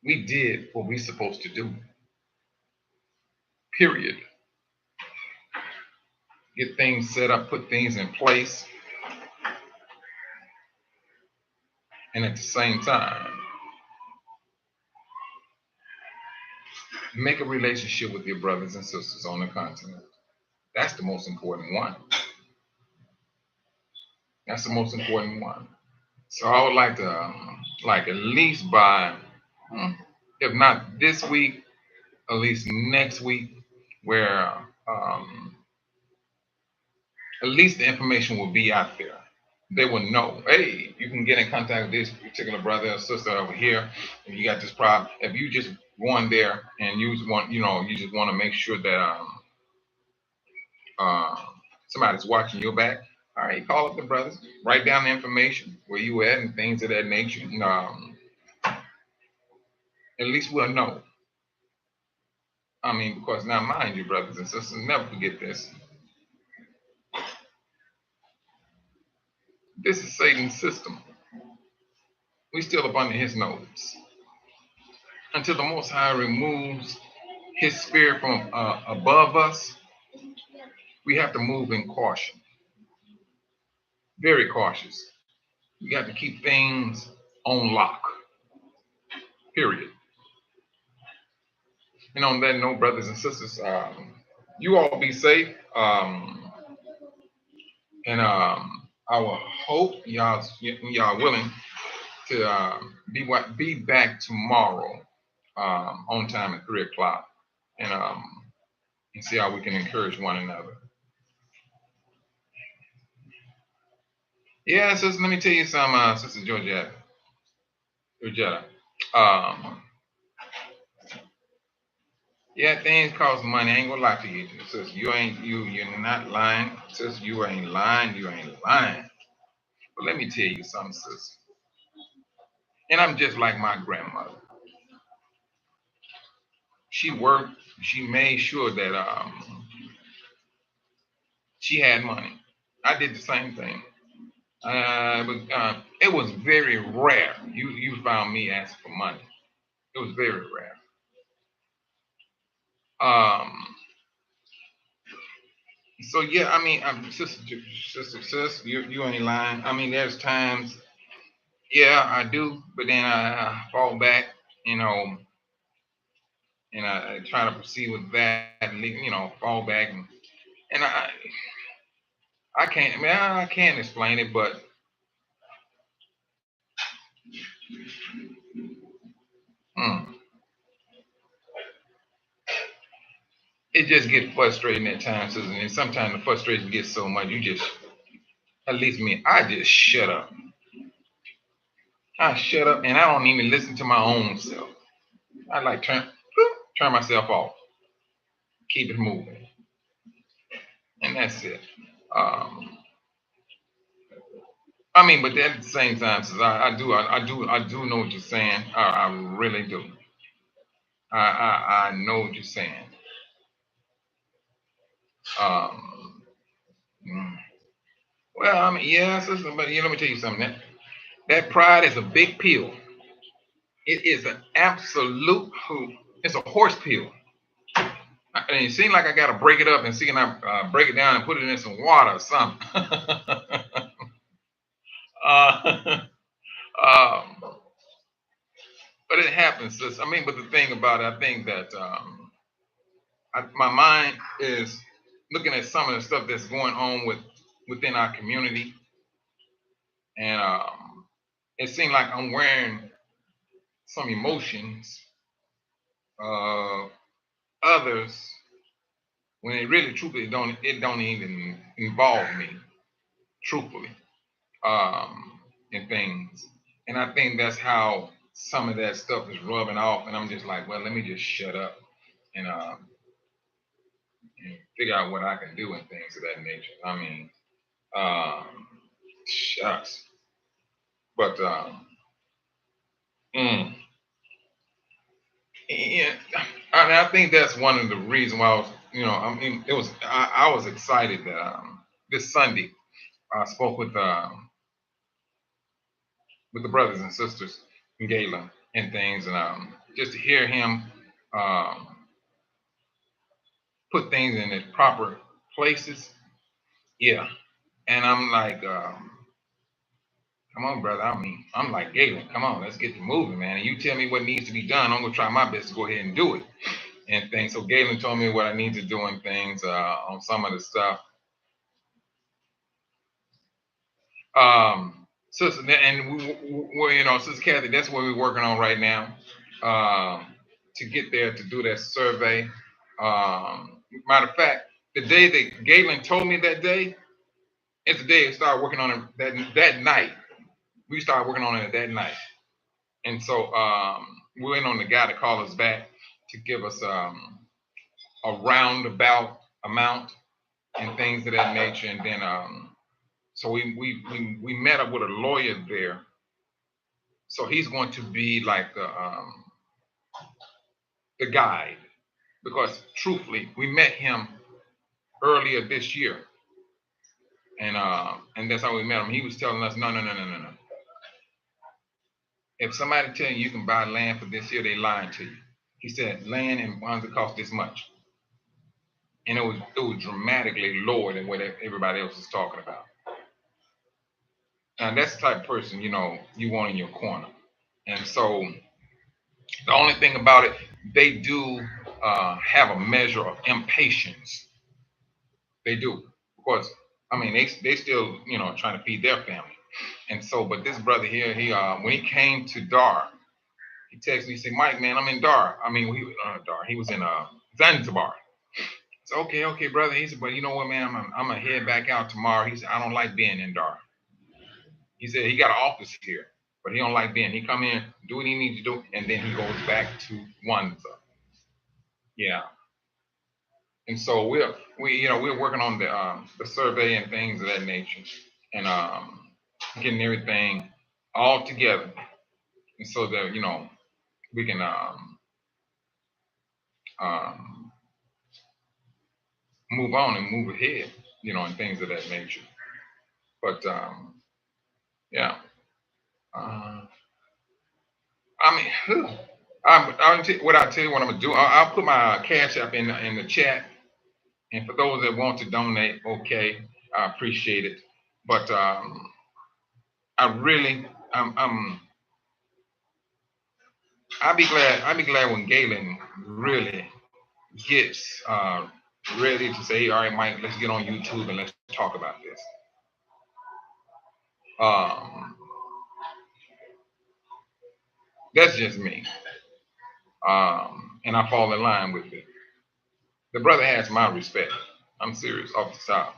We did what we're supposed to do. Period. Get things set up, put things in place, and at the same time, make a relationship with your brothers and sisters on the continent. That's the most important one. That's the most important one. So I would like to, like at least by, if not this week, at least next week, where at least the information will be out there. They will know, hey, you can get in contact with this particular brother or sister over here if you got this problem. If you just go on there and you just want, you just want to make sure that somebody's watching your back. All right, call up the brothers, write down the information where you at and things of that nature. At least we'll know. I mean, because now, mind you, brothers and sisters, never forget this. This is Satan's system. We still up under his nose. Until the Most High removes his spirit from above us, we have to move in caution. Very cautious. We got to keep things on lock. Period. And on that note, brothers and sisters, you all be safe. And I will hope y'all willing to be back tomorrow on time at 3:00, and see how we can encourage one another. Yeah, sister, let me tell you something, Sister Georgetta. Yeah, things cost money. I ain't gonna lie to you, sis. You're not lying, sis. You ain't lying. You ain't lying. But let me tell you something, sis. And I'm just like my grandmother. She worked. She made sure that she had money. I did the same thing. But it was very rare. You found me asking for money. It was very rare. So yeah, I mean, sister, you ain't lying. I mean, there's times, yeah, I do, but then I fall back, and I try to proceed with that, fall back, and I can't, I mean, I can't explain it, but it just gets frustrating at times, and sometimes the frustration gets so much, at least me, I just shut up. I shut up, and I don't even listen to my own self. I like turn myself off, keep it moving, and that's it. I mean, but at the same time, since I do know what you're saying. I really do. I know what you're saying. Um, mm. Well, I mean, yeah, sister, but let me tell you something. That pride is a big pill. It is an absolute. It's a horse pill. And it seemed like I got to break it up and see, can I break it down and put it in some water or something. uh, um, but it happens, sis. I mean, but the thing about it, I think that my mind is looking at some of the stuff that's going on within our community, and it seems like I'm wearing some emotions of others when it really, truthfully, don't even involve me, truthfully, in things. And I think that's how some of that stuff is rubbing off, and I'm just like, well, let me just shut up and and figure out what I can do and things of that nature. I mean, um, shucks. But mm, yeah, I think that's one of the reasons why I was, I mean, I was excited that this Sunday I spoke with the brothers and sisters in Gala and things, and just to hear him um, put things in its proper places. Yeah, and I'm like, come on, brother. I mean, I'm like, Galen, come on, let's get to moving, man. And you tell me what needs to be done. I'm gonna try my best to go ahead and do it and things. So Galen told me what I need to do and things on some of the stuff. Sister, and Sister Kathy, that's what we're working on right now. To get there to do that survey. Matter of fact, the day that Galen told me that day, it's the day I started working on it that night. We started working on it that night. And so we went on the guy to call us back to give us a roundabout amount and things of that nature. And then so we met up with a lawyer there. So he's going to be like the guide because truthfully, we met him earlier this year, and that's how we met him. He was telling us, no. If somebody tell you you can buy land for this here, they lying to you. He said land in Bonds cost this much, and it was dramatically lower than what everybody else is talking about. And that's the type of person you want in your corner. And so the only thing about it, they do have a measure of impatience. They do, because I mean they still trying to feed their family. And so, but this brother here, he when he came to Dar, he texted me, he said, Mike, man, I'm in Dar. I mean, Dar. He was in Zanzibar. So okay, brother. He said, but you know what, man, I'm gonna head back out tomorrow. He said, I don't like being in Dar. He said he got an office here, but he don't like being. He come in, do what he needs to do, and then he goes back to Wanza. Yeah. And so we're working on the survey and things of that nature, and getting everything all together, and so that we can um, move on and move ahead, and things of that nature. But yeah, uh, I mean, what I tell you what I'm gonna do. I'll put my cash app in the chat, and for those that want to donate, okay, I appreciate it. But I really, I'll be glad when Galen really gets ready to say, all right, Mike, let's get on YouTube and let's talk about this. Um, that's just me. And I fall in line with it. The brother has my respect. I'm serious, off the top.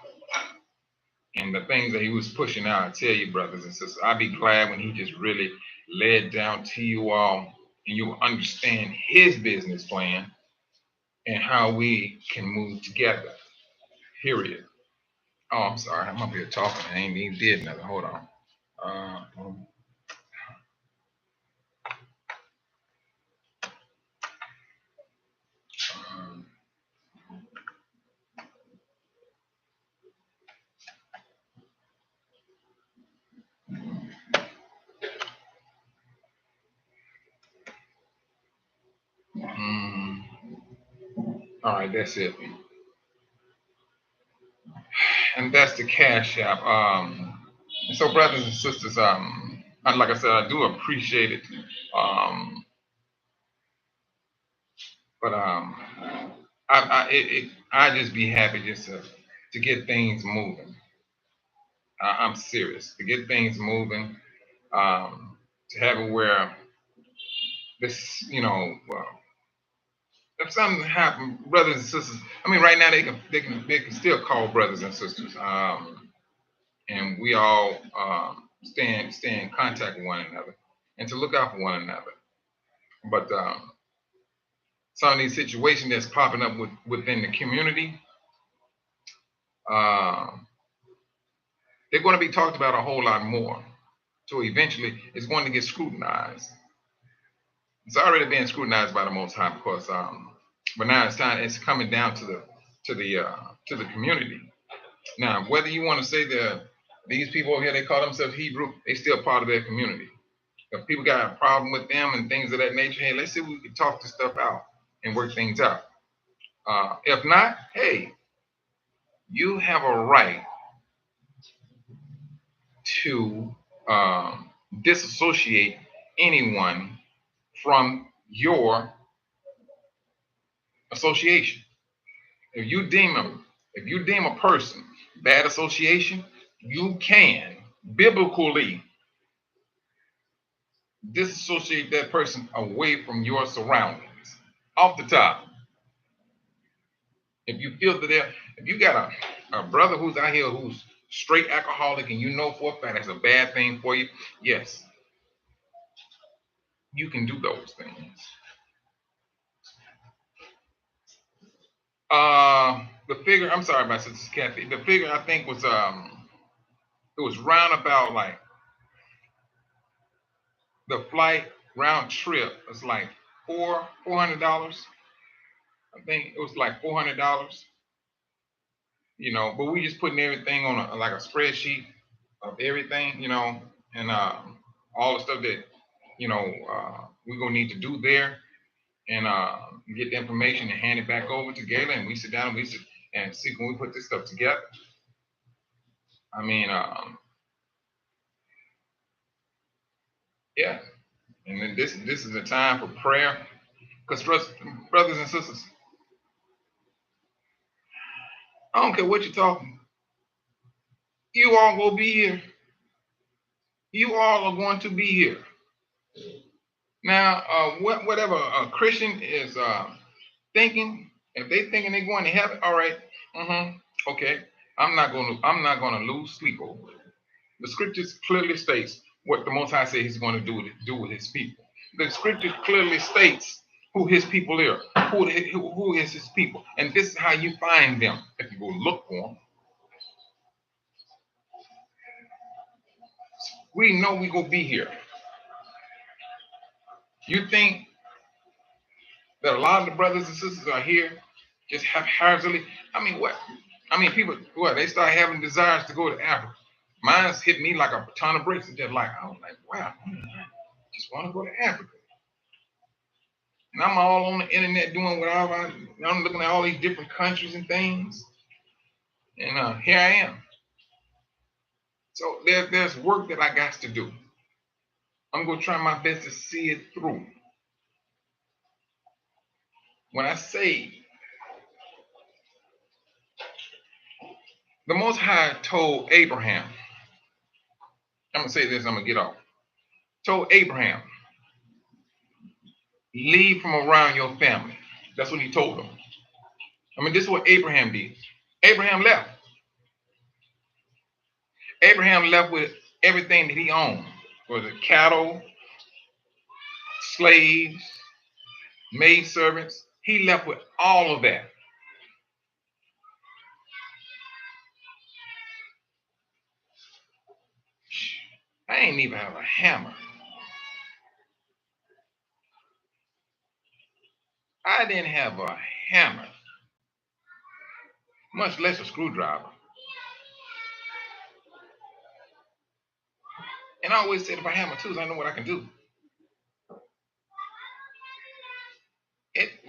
And the things that he was pushing out, I tell you, brothers and sisters, I'd be glad when he just really led down to you all and you understand his business plan and how we can move together. Period. Oh, I'm sorry. I'm up here talking. I ain't even did nothing. Hold on. Uh, um, um, All right, that's it. And that's the Cash App. And so, brothers and sisters, like I said, I do appreciate it. Um, but I just be happy just to get things moving. I'm serious to get things moving. To have it where this, if something happen, brothers and sisters. I mean, right now they can still call brothers and sisters, and we all stay in contact with one another, and to look out for one another. But some of these situations that's popping up within the community, uh, they're going to be talked about a whole lot more. So eventually, it's going to get scrutinized. It's already being scrutinized by the Most High, because, but now it's time. It's coming down to the community. Now, whether you want to say that these people over here, they call themselves Hebrew, they still part of their community. If people got a problem with them and things of that nature, hey, let's see if we can talk this stuff out and work things out. If not, hey, you have a right to disassociate anyone from your association. If you deem a person bad association, you can biblically disassociate that person away from your surroundings off the top. If you feel that if you got a brother who's out here who's straight alcoholic, and you know for a fact that's a bad thing for you, yes, you can do those things. The figure, I'm sorry, my sister Kathy. The figure I think was it was round about like the flight round trip was like $400. I think it was like $400. But we just putting everything on like a spreadsheet of everything, and all the stuff that we're gonna need to do there, and get the information and hand it back over to Gayla, and we sit down and and see when we put this stuff together. I mean, yeah, and then this is a time for prayer, because brothers and sisters, I don't care what you're talking, you all will be here. You all are going to be here. Now, whatever a Christian is thinking, if they thinking they're going to heaven, all right, okay, I'm not gonna lose sleep over it. The scriptures clearly states what the Most High says He's going to do with His people. The scriptures clearly states who His people are, who is His people, and this is how you find them if you go look for them. We know we gonna be here. You think that a lot of the brothers and sisters are here just haphazardly? I mean, what? I mean, people, what? They start having desires to go to Africa. Mine's hit me like a ton of bricks. It's just like, I was like, wow, I just want to go to Africa. And I'm all on the internet doing whatever. I'm looking at all these different countries and things. And here I am. So there's work that I got to do. I'm going to try my best to see it through. When I say the Most High told Abraham, I'm going to say this, I'm going to get off. Told Abraham, leave from around your family. That's what He told him. I mean, this is what Abraham did. Abraham left. Abraham left with everything that he owned. Was it cattle, slaves, maidservants? He left with all of that. I ain't even have a hammer. I didn't have a hammer, much less a screwdriver. And I always said if I have my tools, I know what I can do.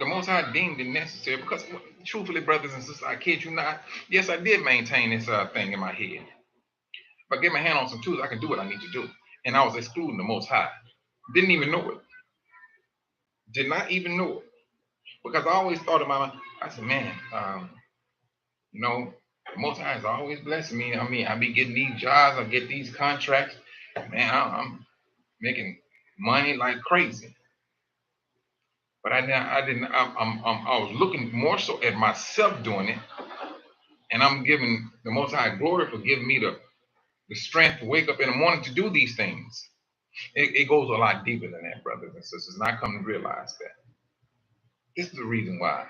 The Most High deemed it necessary because, truthfully, brothers and sisters, I kid you not, yes, I did maintain this thing in my head. If I get my hand on some tools, I can do what I need to do. And I was excluding the Most High. Didn't even know it. Did not even know it. Because I always thought in my mind, I said, man, you know, the Most High is always blessing me. I mean, I be getting these jobs, I get these contracts. Man, I'm making money like crazy. But I was looking more so at myself doing it, and I'm giving the Most High glory for giving me the strength to wake up in the morning to do these things. It goes a lot deeper than that, brothers and sisters, and I come to realize that this is the reason why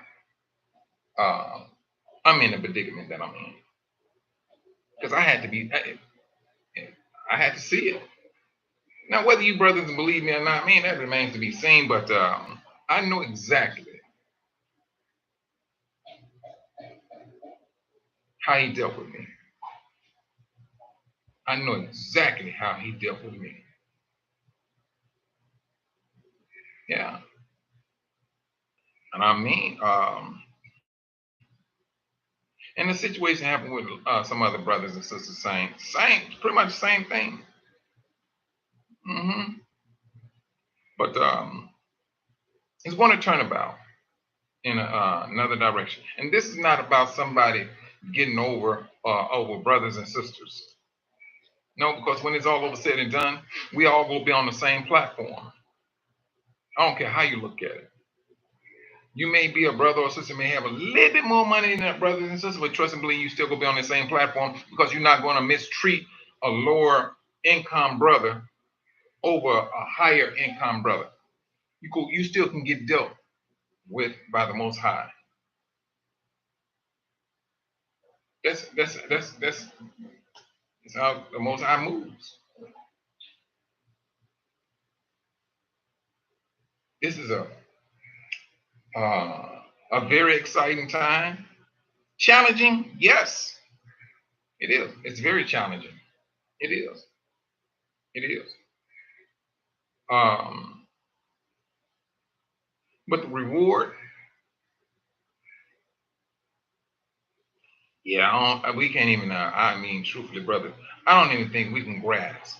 I'm in the predicament that I'm in, because I had to be, I had to see it. Now, whether you brothers believe me or not, man, that remains to be seen. But I know exactly how he dealt with me. I know exactly how he dealt with me. Yeah. And I mean, and the situation happened with some other brothers and sisters, same, pretty much the same thing. hmm But it's going to turn about in another direction. And this is not about somebody getting over brothers and sisters. No, because when it's all over said and done, we all will be on the same platform. I don't care how you look at it. You may be a brother or sister, may have a little bit more money than that brothers and sisters, but trust and believe you still gonna be on the same platform because you're not gonna mistreat a lower income brother over a higher income brother. You still can get dealt with by the Most High. That's how the Most High moves. This is a very exciting time. Challenging, yes, it is. It's very challenging. It is. It is. Um, but the reward, yeah, we can't even. I mean, truthfully, brother, I don't even think we can grasp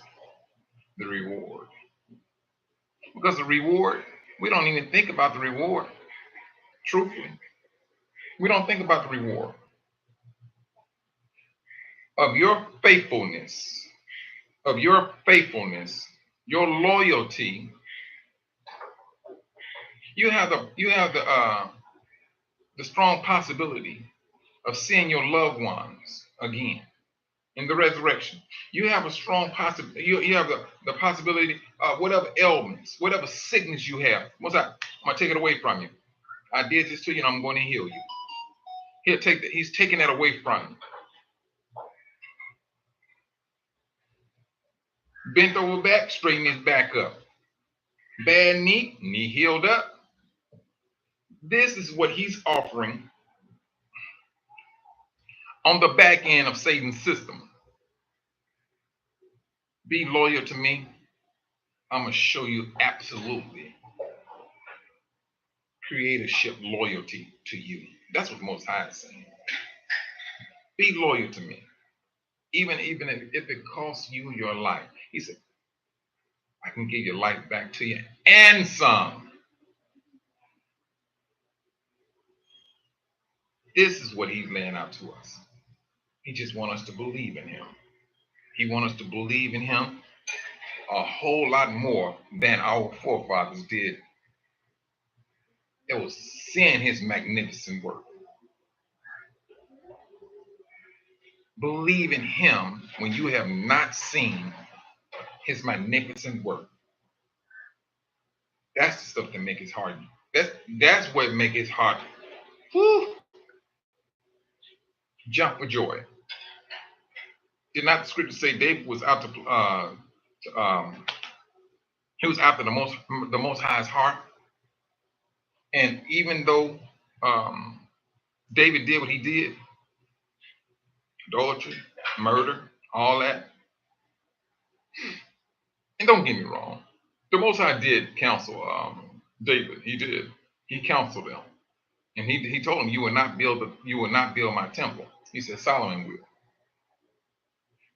the reward because the reward, we don't even think about the reward. Truthfully, we don't think about the reward of your faithfulness, your loyalty. You have the strong possibility of seeing your loved ones again in the resurrection. You have a strong possibility. You have the possibility of whatever ailments, whatever sickness you have. What's that? I'm gonna take it away from you. I did this to you, and I'm going to heal you. He's taking that away from you. Bent over back, straighten his back up. Bad knee healed up. This is what he's offering on the back end of Satan's system. Be loyal to me. I'm gonna show you absolutely creatorship loyalty to you. That's what Most High is saying. Be loyal to me, even if it costs you your life. He said, I can give your life back to you and some. This is what he's laying out to us. He just wants us to believe in him. He wants us to believe in him a whole lot more than our forefathers did. It was seeing his magnificent work. Believe in him when you have not seen his magnificent work. That's the stuff that makes it hard. That's what makes it hard. Whew. Jump for joy. Did not the scripture say David was out he was after the most high's heart? And even though David did what he did, adultery, murder, all that. And don't get me wrong, the Most High did counsel David. He did. He counseled him. And he told him, you will not build my temple. He said, Solomon will.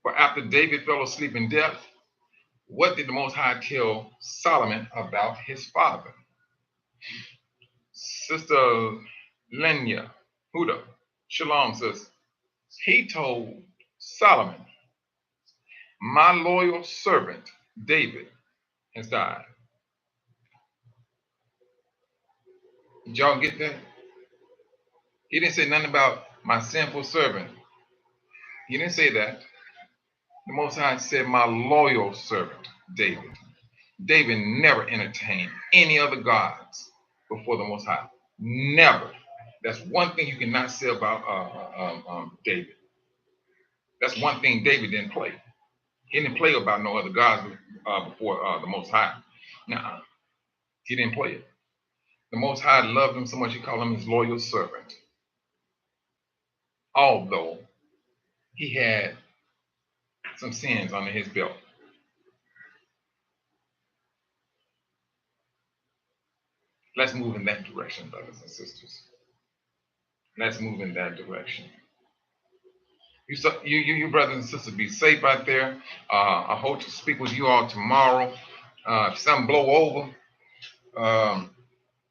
For after David fell asleep in death, what did the Most High tell Solomon about his father? Sister Lenya Huda Shalom says, he told Solomon, my loyal servant David has died. Did y'all get that? He didn't say nothing about my sinful servant. He didn't say that. The Most High said, my loyal servant David. David never entertained any other gods before the Most High. Never. That's one thing you cannot say about David. That's one thing David didn't play. He didn't play about no other gods before the Most High. Nah, he didn't play it. The Most High loved him so much he called him his loyal servant. Although he had some sins under his belt. Let's move in that direction, brothers and sisters. Let's move in that direction. You brothers and sisters, be safe out there. I hope to speak with you all tomorrow. If something blow over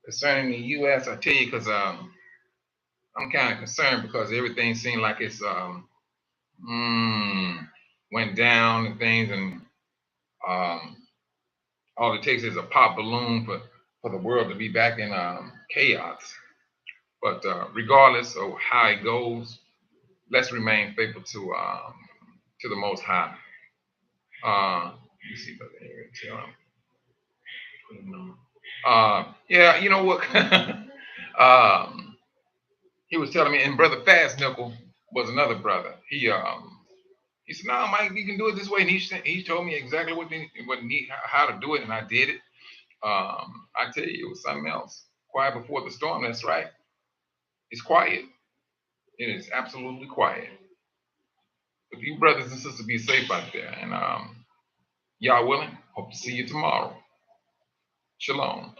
concerning the U.S., I tell you, because I'm kind of concerned because everything seemed like it's went down and things, and all it takes is a pop balloon for the world to be back in chaos. But regardless of how it goes, let's remain faithful to the Most High. Let me see if I can hear it. Yeah, you know what? He was telling me, and Brother Fast Nickel was another brother. He said, "No, Mike, you can do it this way." And he told me exactly how to do it, and I did it. I tell you, it was something else. Quiet before the storm. That's right. It's quiet. It is absolutely quiet. But you brothers and sisters, be safe out there, and y'all willing? Hope to see you tomorrow. Shalom.